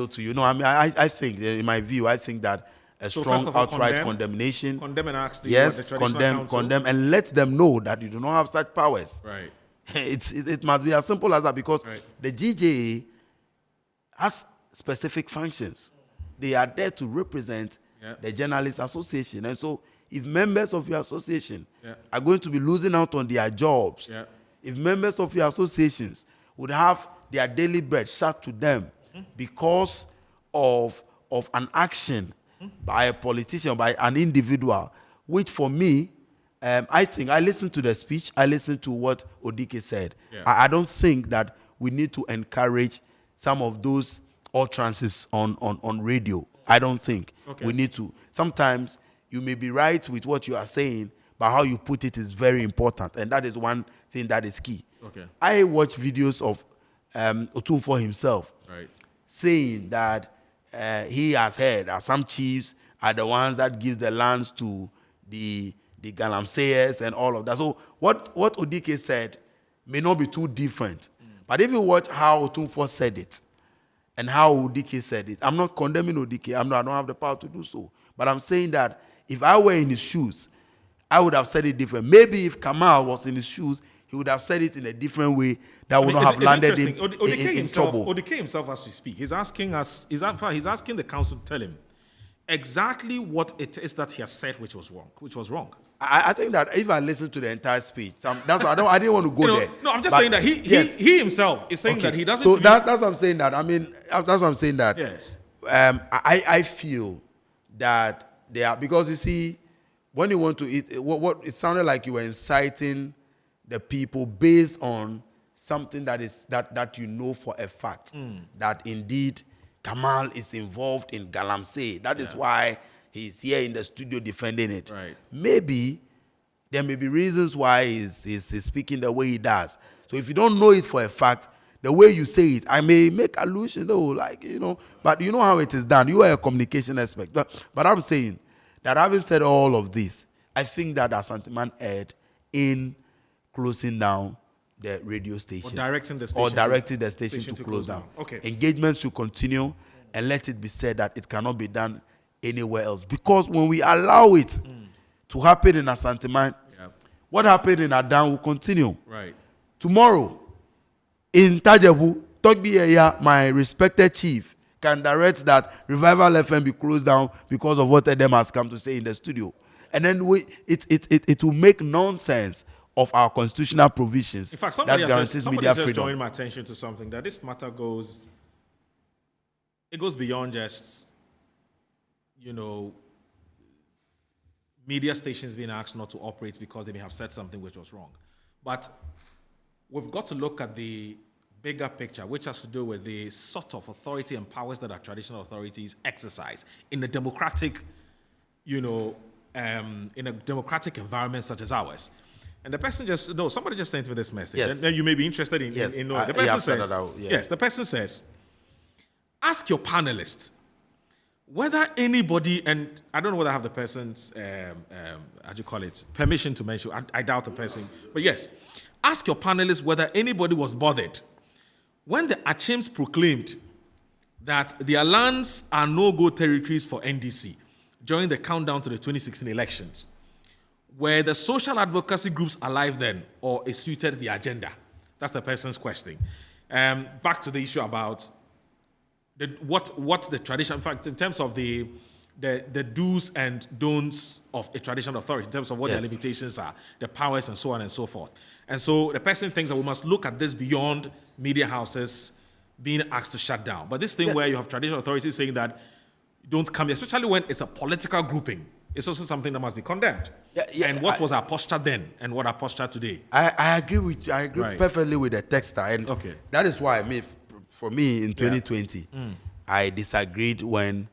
to you. No, I mean, I think, in my view, I think that a strong outright condemnation. Condemn and ask yes, condemn, and let them know that you do not have such powers. Right. It must be as simple as that, because the GJA has specific functions. They are there to represent the Journalists Association. And so if members of your association are going to be losing out on their jobs, if members of your associations would have their daily bread shut to them because of an action by a politician, by an individual, which for me, I think, I listened to the speech, I listened to what Odike said. I don't think that we need to encourage some of those utterances on radio. I don't think we need to. Sometimes you may be right with what you are saying, but how you put it is very important, and that is one thing that is key. I watch videos of Otumfuo himself saying that he has heard that some chiefs are the ones that gives the lands to the galamseyers and all of that. So what Odike said may not be too different. But if you watch how Otunfo said it and how Odike said it, I'm not condemning Odike. I don't have the power to do so. But I'm saying that if I were in his shoes, I would have said it different. Maybe if Kamal was in his shoes, he would have said it in a different way that would not have landed in trouble. Odike himself, as we speak, he's asking us, he's asking the council to tell him exactly what it is that he has said which was wrong. I think that if I listen to the entire speech, that's why I didn't want to go there. No, I'm just saying that he himself is saying that he doesn't. So that's what I'm saying. That I mean, that's what I'm saying. That yes, I feel that they are, because you see, when you want to eat, what it sounded like you were inciting the people based on something that is that you know for a fact that indeed Kamal is involved in Galamsey. That is why he's here in the studio defending it. Right. Maybe there may be reasons why he's speaking the way he does. So if you don't know it for a fact, the way you say it, I may make allusion, but you know how it is done. You are a communication expert. But I'm saying that having said all of this, I think that Asanteman erred in closing down the radio station. Or directing the station to close down. Okay. Engagement should continue, and let it be said that it cannot be done anywhere else. Because when we allow it to happen in Asanteman, what happened in Adan will continue. Right. Tomorrow, in Tajebu, Togbi, my respected chief, can direct that Revival FM be closed down because of what Edem has come to say in the studio. And then it will make nonsense of our constitutional provisions. In fact, somebody that has just drawing my attention to something, that this matter goes beyond just, media stations being asked not to operate because they may have said something which was wrong. But we've got to look at the bigger picture, which has to do with the sort of authority and powers that our traditional authorities exercise in a democratic, in a democratic environment such as ours. And the person somebody just sent me this message. Yes. And then you may be interested in knowing. The person says, yes, the person says, ask your panelists whether anybody, and I don't know whether I have the person's, permission to mention, I doubt the person, but yes, ask your panelists whether anybody was bothered when the Achims proclaimed that their lands are no-go territories for NDC during the countdown to the 2016 elections. Were the social advocacy groups alive then, or it suited the agenda? That's the person's question. Back to the issue about what the tradition, in fact, in terms of the do's and don'ts of a traditional authority, in terms of what their limitations are, the powers and so on and so forth. And so the person thinks that we must look at this beyond media houses being asked to shut down. But this thing where you have traditional authorities saying that don't come here, especially when it's a political grouping, it's also something that must be condemned. And what was our posture then and what our posture today? I agree with you. I agree perfectly with the texter. And that is why, for me, in 2020, I disagreed when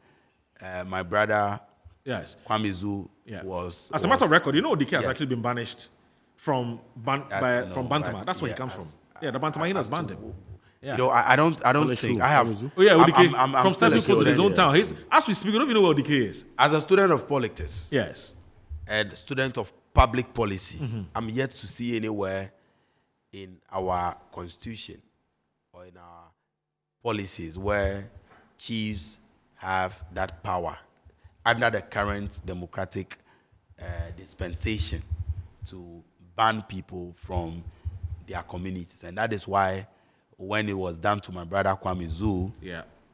my brother Kwame Zu was... As a matter of record, Odike has actually been banished from Bantama. That's where he comes from. The Bantamahinas banned him. I don't think I have. Odike, I'm from still a Stephen to his own town. As we speak, we don't even know where Odike is. As a student of politics, yes, and student of public policy, I'm yet to see anywhere in our constitution or in our policies where chiefs have that power under the current democratic dispensation to ban people from their communities. And that is why when it was done to my brother Kwame Zu,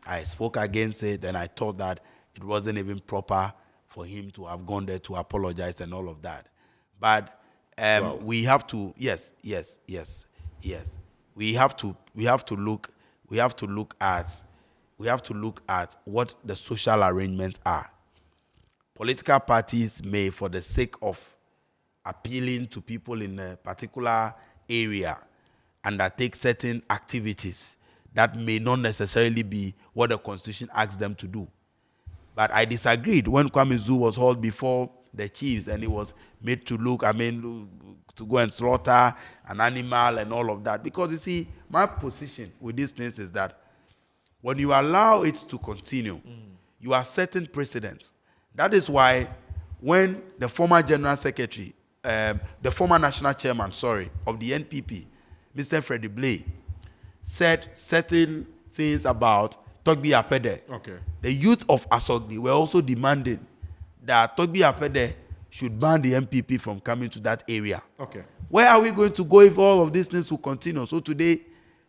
I spoke against it, and I thought that it wasn't even proper for him to have gone there to apologize and all of that. But we have to, yes. We have to look at what the social arrangements are. Political parties may, for the sake of appealing to people in a particular area, undertake certain activities that may not necessarily be what the Constitution asks them to do. But I disagreed when Kwame Zu was hauled before the chiefs and he was made to to go and slaughter an animal and all of that. Because you see, my position with these things is that When you allow it to continue, you are setting precedents. That is why when the former general secretary, the former national chairman, of the NPP, Mr. Freddie Blay, said certain things about Togbi Apede, the youth of Asogli were also demanding that Togbi Apede should ban the MPP from coming to that area. Where are we going to go if all of these things will continue? So today,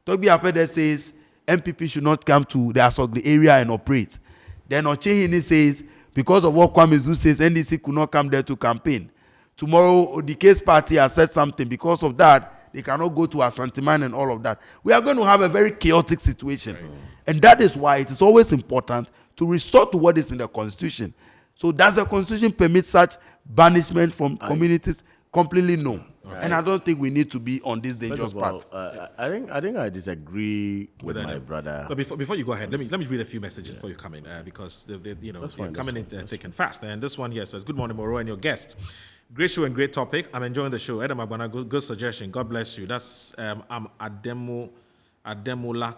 Togbi Apede says MPP should not come to the Asogli area and operate. Then Ochehini says, because of what Kwame Zu says, NDC could not come there to campaign. Tomorrow, the case party has said something. Because of that, they cannot go to Asantiman and all of that. We are going to have a very chaotic situation. And that is why it is always important to resort to what is in the Constitution. So does the Constitution permit such banishment from communities? Completely no. And I don't think we need to be on this dangerous path. I think I disagree with my brother. But before you go ahead, let me read a few messages before you come in, because they're coming in thick and fast. And this one here says, "Good morning, Moro, and your guest. Great show and great topic. I'm enjoying the show. Edem Agbana, good suggestion. God bless you." That's I'm Ademola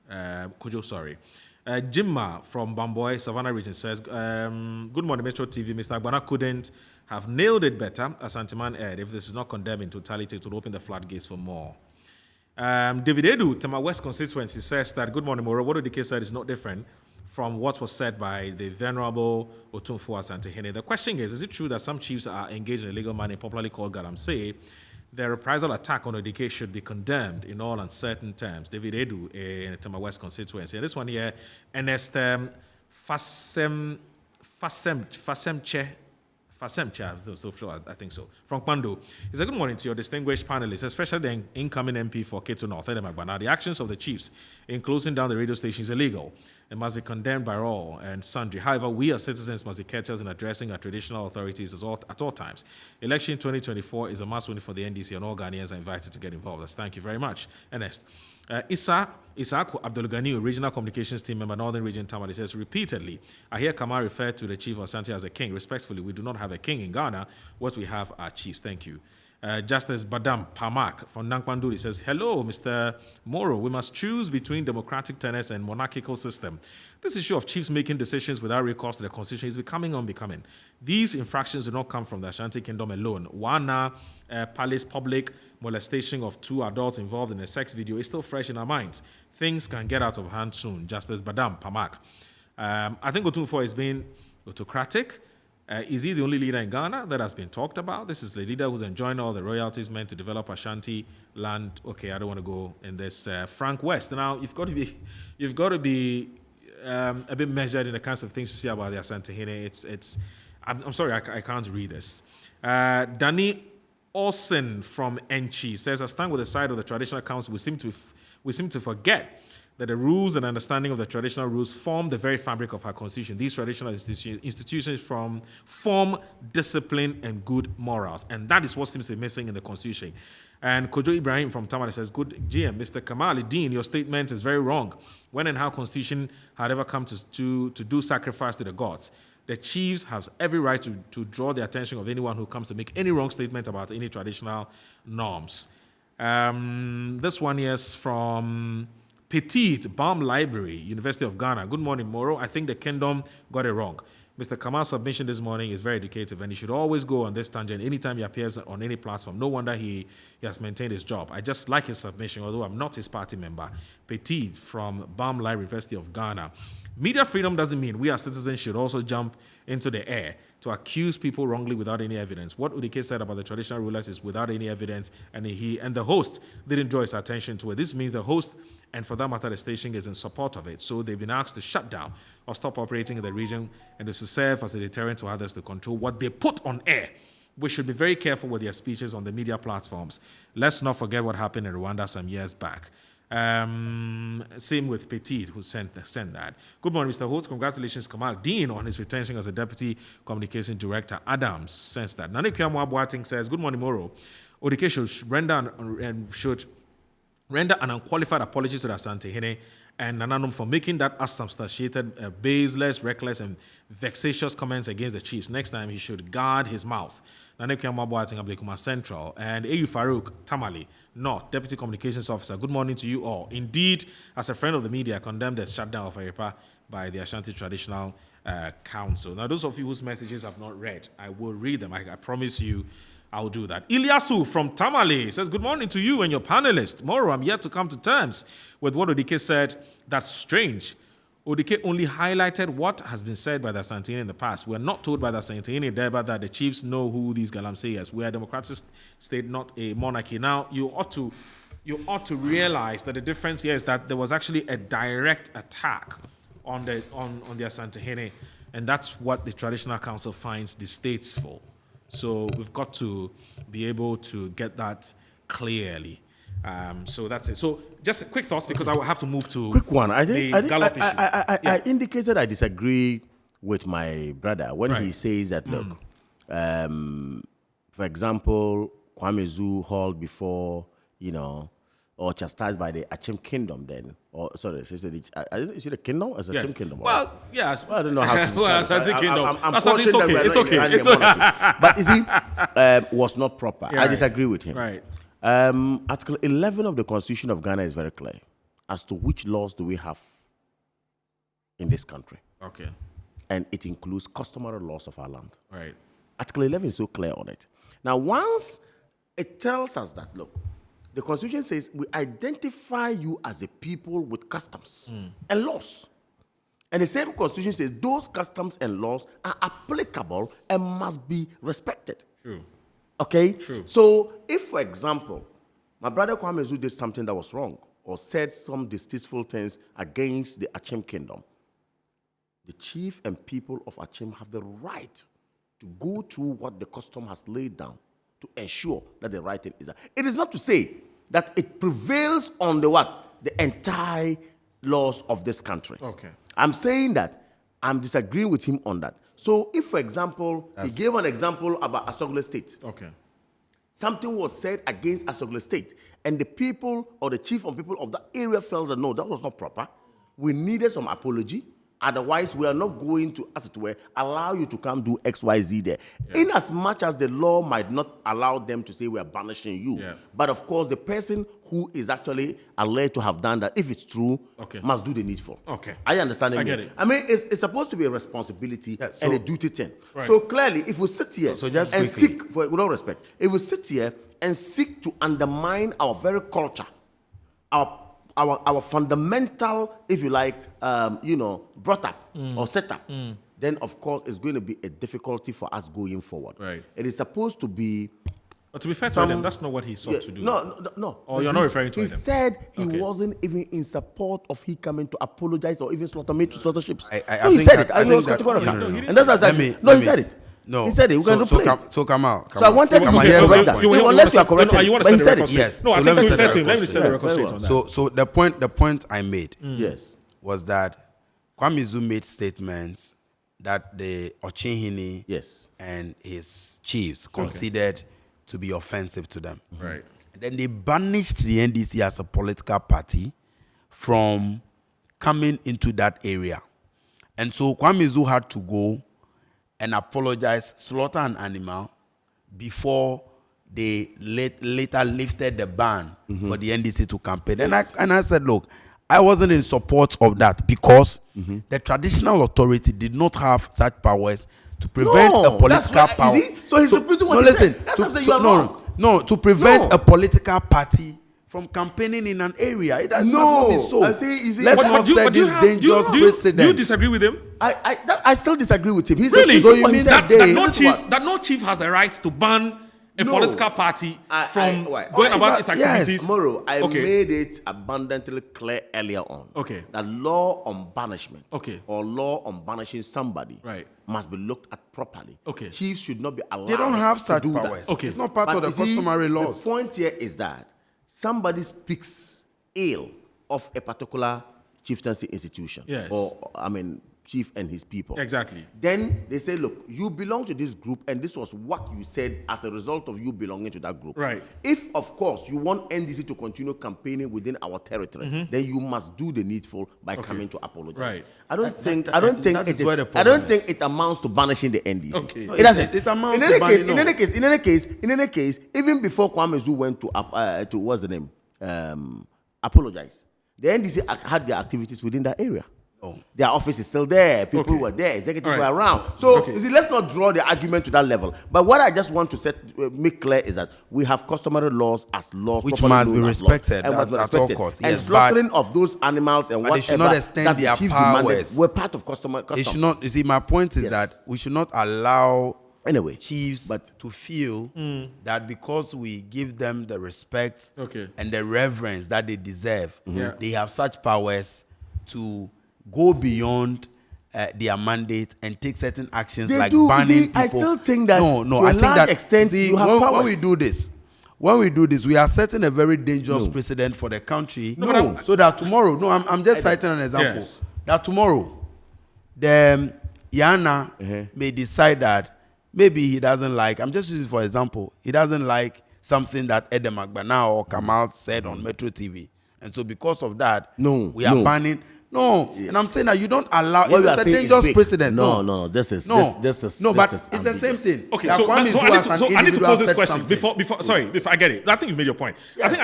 Kojo, sorry. Jimma from Bamboy, Savannah region says, "Good morning, Metro TV. Mr. Agbana couldn't have nailed it better, as Santiman aired. If this is not condemned in totality, it will open the floodgates for more." David Edu, Tema West constituency, says that, "Good morning, Moro. What Odike said is not different from what was said by the Venerable Otunfo Asantehene. The question is it true that some chiefs are engaged in illegal mining, popularly called galamsey? The reprisal attack on Odike should be condemned in all uncertain terms." David Edu in Tema West constituency. And this one here, Ernest Fasemche, I think so, from Kwando. He said, "Good morning to your distinguished panelists, especially the incoming MP for Ketu North, Edem Agbana. The actions of the chiefs in closing down the radio station is illegal. It must be condemned by all and sundry. However, we as citizens must be courteous in addressing our traditional authorities at all times. Election 2024 is a must-win for the NDC, and all Ghanaians are invited to get involved." Thank you very much, Ernest. Isaac Abdul Ghani, regional communications team member, Northern Region Tamale, says, "Repeatedly, I hear Kamal refer to the chief of Asante as a king. Respectfully, we do not have a king in Ghana. What we have are chiefs." Thank you. Justice Badam Pamak from Nankpanduri says, "Hello, Mr. Moro. We must choose between democratic tenets and monarchical system. This issue of chiefs making decisions without recourse to the constitution is becoming unbecoming. These infractions do not come from the Ashanti Kingdom alone. Wana Palace public molestation of 2 adults involved in a sex video is still fresh in our minds. Things can get out of hand soon." Justice Badam Pamak. I think Otunfo is being autocratic. Is he the only leader in Ghana that has been talked about? This is the leader who's enjoying all the royalties meant to develop Ashanti land. Okay, I don't want to go in this. Frank West. Now you've got to be a bit measured in the kinds of things you see about the Asantehene. I'm sorry, I can't read this. Danny Olsen from Enchi says, "I stand with the side of the traditional council. We seem to forget that the rules and understanding of the traditional rules form the very fabric of our constitution. These traditional institutions form discipline and good morals, and that is what seems to be missing in the constitution." And Kojo Ibrahim from Tamale says, "Good GM, Mr. Kamali Dean, your statement is very wrong. When and how constitution had ever come to do sacrifice to the gods? The chiefs have every right to draw the attention of anyone who comes to make any wrong statement about any traditional norms." This one here is from Petit Balm Library, University of Ghana. "Good morning, Moro. I think the kingdom got it wrong. Mr. Kamal's submission this morning is very educative, and he should always go on this tangent anytime he appears on any platform. No wonder he has maintained his job. I just like his submission, although I'm not his party member." Petit from Balm Library, University of Ghana. "Media freedom doesn't mean we as citizens should also jump into the air to accuse people wrongly without any evidence. What Udike said about the traditional rulers is without any evidence, and the host didn't draw his attention to it. This means the host, and for that matter, the station, is in support of it. So they've been asked to shut down or stop operating in the region, and to serve as a deterrent to others to control what they put on air. We should be very careful with their speeches on the media platforms. Let's not forget what happened in Rwanda some years back." Same with Petit, who sent that. "Good morning, Mr. Holt. Congratulations, Kamal Dean, on his retention as a Deputy Communication Director. Adams sends that." Nane Kuyamwa Boating says, "Good morning, Moro. Odike should render and should render an unqualified apology to the Asante-Hene and Nananom for making that unsubstantiated, baseless, reckless, and vexatious comments against the chiefs. Next time, he should guard his mouth. Nanekia Maboating Ablekuma Central and Ayu Farouk Tamale, North, Deputy Communications Officer. Good morning to you all. Indeed, as a friend of the media, I condemn the shutdown of Oyerepa by the Ashanti Traditional Council. Now, those of you whose messages I've not read, I will read them. I promise you I'll do that. Ilyasu from Tamale says, good morning to you and your panelists. Moro, I'm yet to come to terms with what Odike said. That's strange. Odike only highlighted what has been said by the Asantehene in the past. We're not told by the Asantehene Deba that the chiefs know who these Galamseyas. We are a democratic state, not a monarchy. Now, you ought to realize that the difference here is that there was actually a direct attack on the Asantehene, and that's what the Traditional Council finds distasteful. So we've got to be able to get that clearly. So that's it. So just quick thoughts, because I will have to move to quick one. I think Gallop issue. I indicated I disagree with my brother when he says that, look, for example, Kwame Zu hauled before, or chastised by the Achim Kingdom then. Or, sorry, is it a kingdom? As a Achim Kingdom? Well, yes. Well, I don't know how to well, Asante Kingdom. It's okay. But you see, was not proper. I disagree with him. Right. Article 11 of the Constitution of Ghana is very clear as to which laws do we have in this country. Okay. And it includes customary laws of our land. Right. Article 11 is so clear on it. Now, once it tells us that, look, the Constitution says we identify you as a people with customs and laws. And the same Constitution says those customs and laws are applicable and must be respected. True. Okay? True. So, if, for example, my brother Kwame Zu did something that was wrong or said some distasteful things against the Achim Kingdom, the chief and people of Achim have the right to go through what the custom has laid down to ensure that the right thing is done. It is not to say that it prevails on the what? The entire laws of this country. Okay. I'm saying that I'm disagreeing with him on that. So if, for example, he gave an example about Asoghle State. Okay. Something was said against Asoghle State, and the people or the chief and people of that area felt that no, that was not proper. We needed some apology. Otherwise, we are not going to, as it were, allow you to come do X, Y, Z there. Yeah. In as much as the law might not allow them to say we are banishing you. Yeah. But of course, the person who is actually alleged to have done that, if it's true, must do the needful. Okay. Are you understanding me? I get it. I mean, it's supposed to be a responsibility and a duty thing. Right. So clearly, if we sit here and seek, with all respect, if we sit here and seek to undermine our very culture, our fundamental, if you like, brought up or set up, then of course it's going to be a difficulty for us going forward. Right. It is supposed to be. But to be fair to him, that's not what he sought to do. No. Or you're not referring to him. He said he wasn't even in support of he coming to apologize or even slaughter ships. He said it. I was going to go on. And that's what I said. No, he said it. No. He said it. We're going to play it. So come out. So I wanted to correct that. Unless you are corrected. You want to set the record straight. Yes. No, I think to be fair to him, let me set the record straight on that. So the point I made was that Kwame Zu made statements that the Ochehini and his chiefs considered to be offensive to them. Right. Then they banished the NDC as a political party from coming into that area. And so Kwame Zu had to go and apologize, slaughter an animal before they later lifted the ban for the NDC to campaign. And I said, look, I wasn't in support of that because the traditional authority did not have such powers to prevent a political power. So he's repeating what he said. That's what I'm saying, you are wrong. No, to prevent a political party from campaigning in an area. It does not be so. Let's not set this dangerous precedent. Do you disagree with him? I still disagree with him. Really? So you mean that no chief has the right to ban a political party from going about its activities? Tomorrow, I made it abundantly clear earlier on that law on banishment or law on banishing somebody must be looked at properly. Chiefs should not be allowed. They don't have such to powers. That. It's not part of the customary laws. The point here is that somebody speaks ill of a particular chieftaincy institution, or chief and his people. Exactly. Then they say, look, you belong to this group, and this was what you said as a result of you belonging to that group. Right. If, of course, you want NDC to continue campaigning within our territory, then you must do the needful by coming to apologize. Right. I don't think it amounts to banishing the NDC. Okay. It doesn't. It amounts in to any case, in any case, even before Kwame Zu went to what's the name? Apologize. The NDC had their activities within that area. Oh. Their office is still there. People were there. Executives were around. So, you see, let's not draw the argument to that level. But what I just want to make clear is that we have customary laws as laws, which must be respected at all costs. And slaughtering of those animals and whatever they should not extend their powers. Were part of customs. It should not. You see, my point is that we should not allow chiefs but to feel that because we give them the respect Okay. and the reverence that they deserve, Yeah. they have such powers to go beyond their mandate and take certain actions They like do. banning See, people. I still think that no, to I a think large that extent see, you have when powers. we do this, we are setting a very dangerous precedent for the country. No. So that tomorrow, I'm just citing an example. Yes. That tomorrow, the Yana may decide that maybe he doesn't like, I'm just using for example, he doesn't like something that Edem Agbana or Kamal said on Metro TV. And so because of that, we are banning. No, and I'm saying that you don't allow. It's a dangerous precedent. No. This is but it's the same thing. Okay, That so Kwame Zu as an I need to individual pose this said question something. before I get it. I think you've made your point. Yes.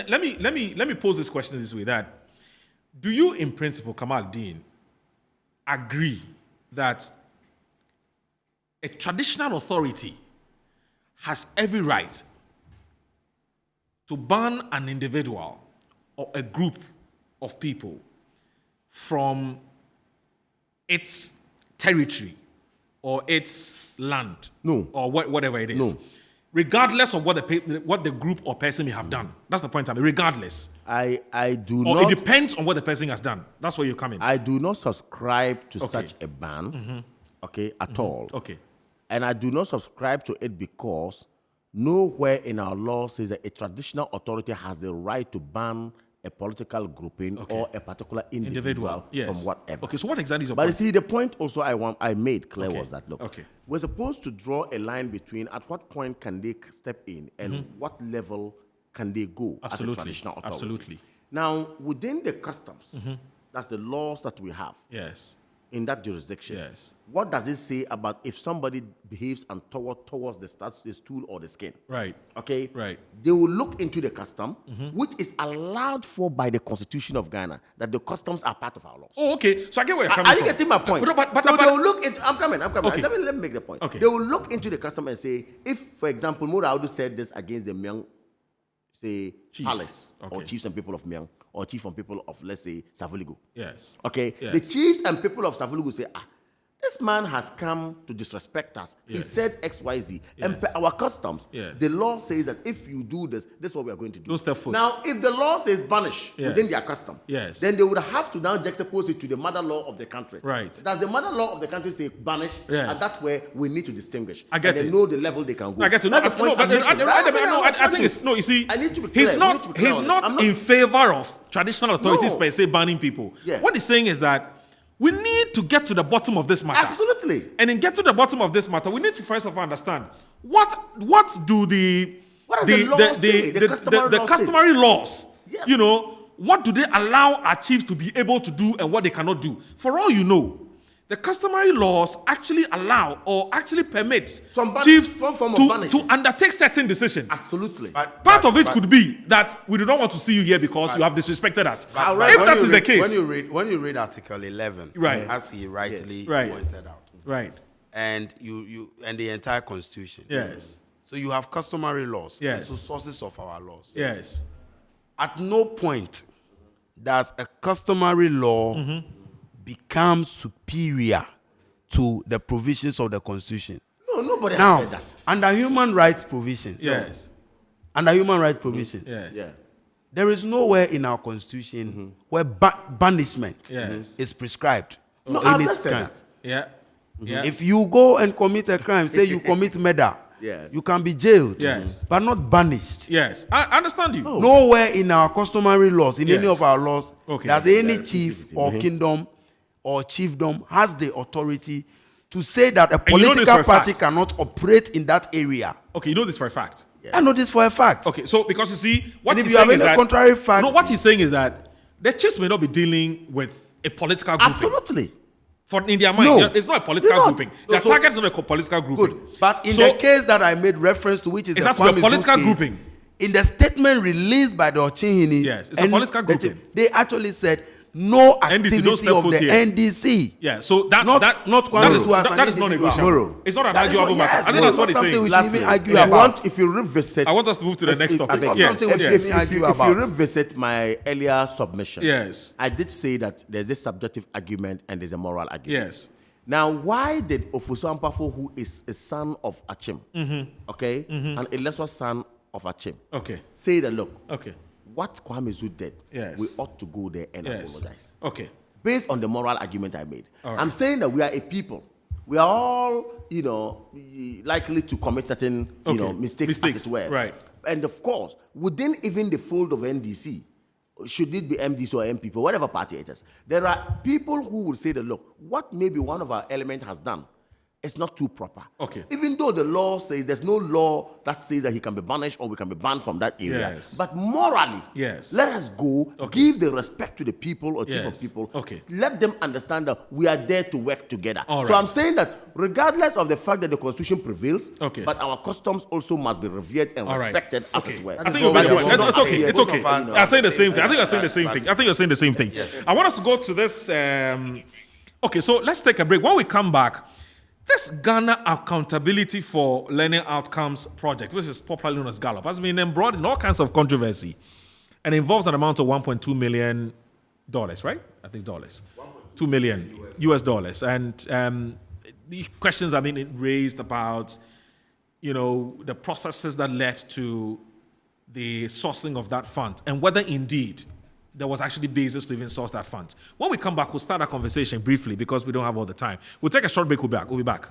Let me pose this question this way: that do you, in principle, Kamal Dean, agree that a traditional authority has every right to ban an individual or a group of people from its territory or its land, or whatever it is, regardless of what the group or person may have done? That's the point. Regardless. I do or not. It depends on what the person has done. That's where you come in. I do not subscribe to such a ban. At all. Okay. And I do not subscribe to it because nowhere in our law says that a traditional authority has the right to ban a political grouping or a particular individual from whatever. Okay, so what exactly is your point? But you point? see, the point also I made clear was that, look, Okay. we're supposed to draw a line between at what point can they step in and what level can they go as a traditional authority. Absolutely. Now, within the customs, that's the laws that we have. Yes. In that jurisdiction, Yes. what does it say about if somebody behaves untoward towards the stool or the skin? Right. Okay? Right. They will look into the custom, which is allowed for by the Constitution of Ghana, that the customs are part of our laws. Oh, okay. So I get where you're coming Are from. you getting my point? But So they will look into... I'm coming. Okay. Let me make the point. Okay. They will look into the custom and say, if, for example, Mura Audu said this against the Myang, say, Chief. palace, or Okay. chiefs and people of Myang, or chief and people of, let's say, Savuligo. Yes. Okay? Yes. The chiefs and people of Savuligo say, this man has come to disrespect us. He Yes. said X, Y, Z. And Yes. per our customs, Yes. the law says that if you do this, this is what we are going to do. Don't step foot. Now, if the law says banish Yes. within their custom, Yes. then they would have to now juxtapose it to the mother law of the country. Right. Does the mother law of the country say banish? Yes. And that's where we need to distinguish. I get and it. They know the level they can go. I guess That's the point I'm making. I think it's no. You see, I need to be clear. he's We not. need to be clear He's on it. not I'm not- in favor of traditional authorities No. per se banning people. Yeah. What he's saying is that we need to get to the bottom of this matter. Absolutely. And in get to the bottom of this matter, we need to first of all understand what do the What does the law say? The customary law customary laws. Yes. You know, what do they allow our chiefs to be able to do and what they cannot do? For all you know, the customary laws actually allow or actually permits chiefs some form of to banishing. undertake certain decisions. Absolutely. Part of it could be that we do not want to see you here because you have disrespected us. If that is the case, when you read Article 11, Right. as he rightly Right. pointed out, right? and you and the entire Constitution, Yes. So you have customary laws, Yes. so sources of our laws. Yes. At no point does a customary law become superior to the provisions of the Constitution. No, nobody Now, has said that. under human rights provisions, Yes. under human rights provisions, Yes. Yeah. there is nowhere in our Constitution where banishment Yes. is prescribed. No, in I've its just said kind. that. Yeah. Yeah. If you go and commit a crime, say you commit murder, Yes. you can be jailed, Yes. but not banished. Yes. I understand you. Nowhere in our customary laws, in any Yes. of our laws, Okay. does any chief or kingdom or chiefdom has the authority to say that a you know this for political a party fact? cannot operate in that area. Okay, you know this for a fact. I know this for a fact. Okay, so because you see, what And if he's you have saying is any that contrary fact, no, what he's saying is that the chiefs may not be dealing with a political grouping. Absolutely. For in their mind, No. it's not a political They're not. grouping. No, Their so- target is not a political grouping. Good. But in So- the case that I made reference to, which is It the has to be a Kwame political Zuz case, grouping. in the statement released by the Ochinhini, Yes, it's a political grouping. they actually said no activity NDC, don't step of foot the here. NDC. Yeah, so that Not Kwame that is Zuz as that an is not individual. negotiable. It's not an That is arguable not- matter. yes, I think that's no, what he's something saying. we should even argue if you about. if you revisit, I want us to move to the next topic. It's not Yes, something we should yes. even argue if you about. revisit my earlier submission, Yes. I did say that there's this subjective argument and there's a moral argument. Yes. Now, why did Ofosu Ampafo, who is a son of Achim, okay, and a lesser son of Achim, Okay. say that, look, Okay. what Kwame Zuz did, Yes. we ought to go there and Yes. apologize. Okay. Based on the moral argument I made. All right. I'm saying that we are a people. We are all, likely to commit certain, Okay. mistakes as it were. Right. And of course, within even the fold of NDC, should it be MDC or MPP, whatever party it is, there are people who will say that, look, what maybe one of our elements has done is not too proper. Okay. Even though the law says there's no law that says that he can be banished or we can be banned from that area. Yes. But morally, Yes. let us go, give the respect to the people or chief of Yes. people. Okay. Let them understand that we are there to work together. All So right. I'm saying that regardless of the fact that the constitution prevails, Okay. but our customs also must be revered and All right. respected as Okay. it were. I That think is you're what very we right. are It's both okay. saying. It's Both okay. of us I'm saying the are same thing. I think you're saying saying the same that. thing. I think you're saying the same thing. Yes. I want us to go to this. Okay, so let's take a break. When we come back, this Ghana Accountability for Learning Outcomes project, which is popularly known as Gallup, has been embroiled in all kinds of controversy and involves an amount of $1.2 million, right? I think dollars. $2 million US dollars. And the questions are being raised about, the processes that led to the sourcing of that fund and whether indeed there was actually basis to even source that fund. When we come back, we'll start our conversation briefly because we don't have all the time. We'll take a short break. We'll be back.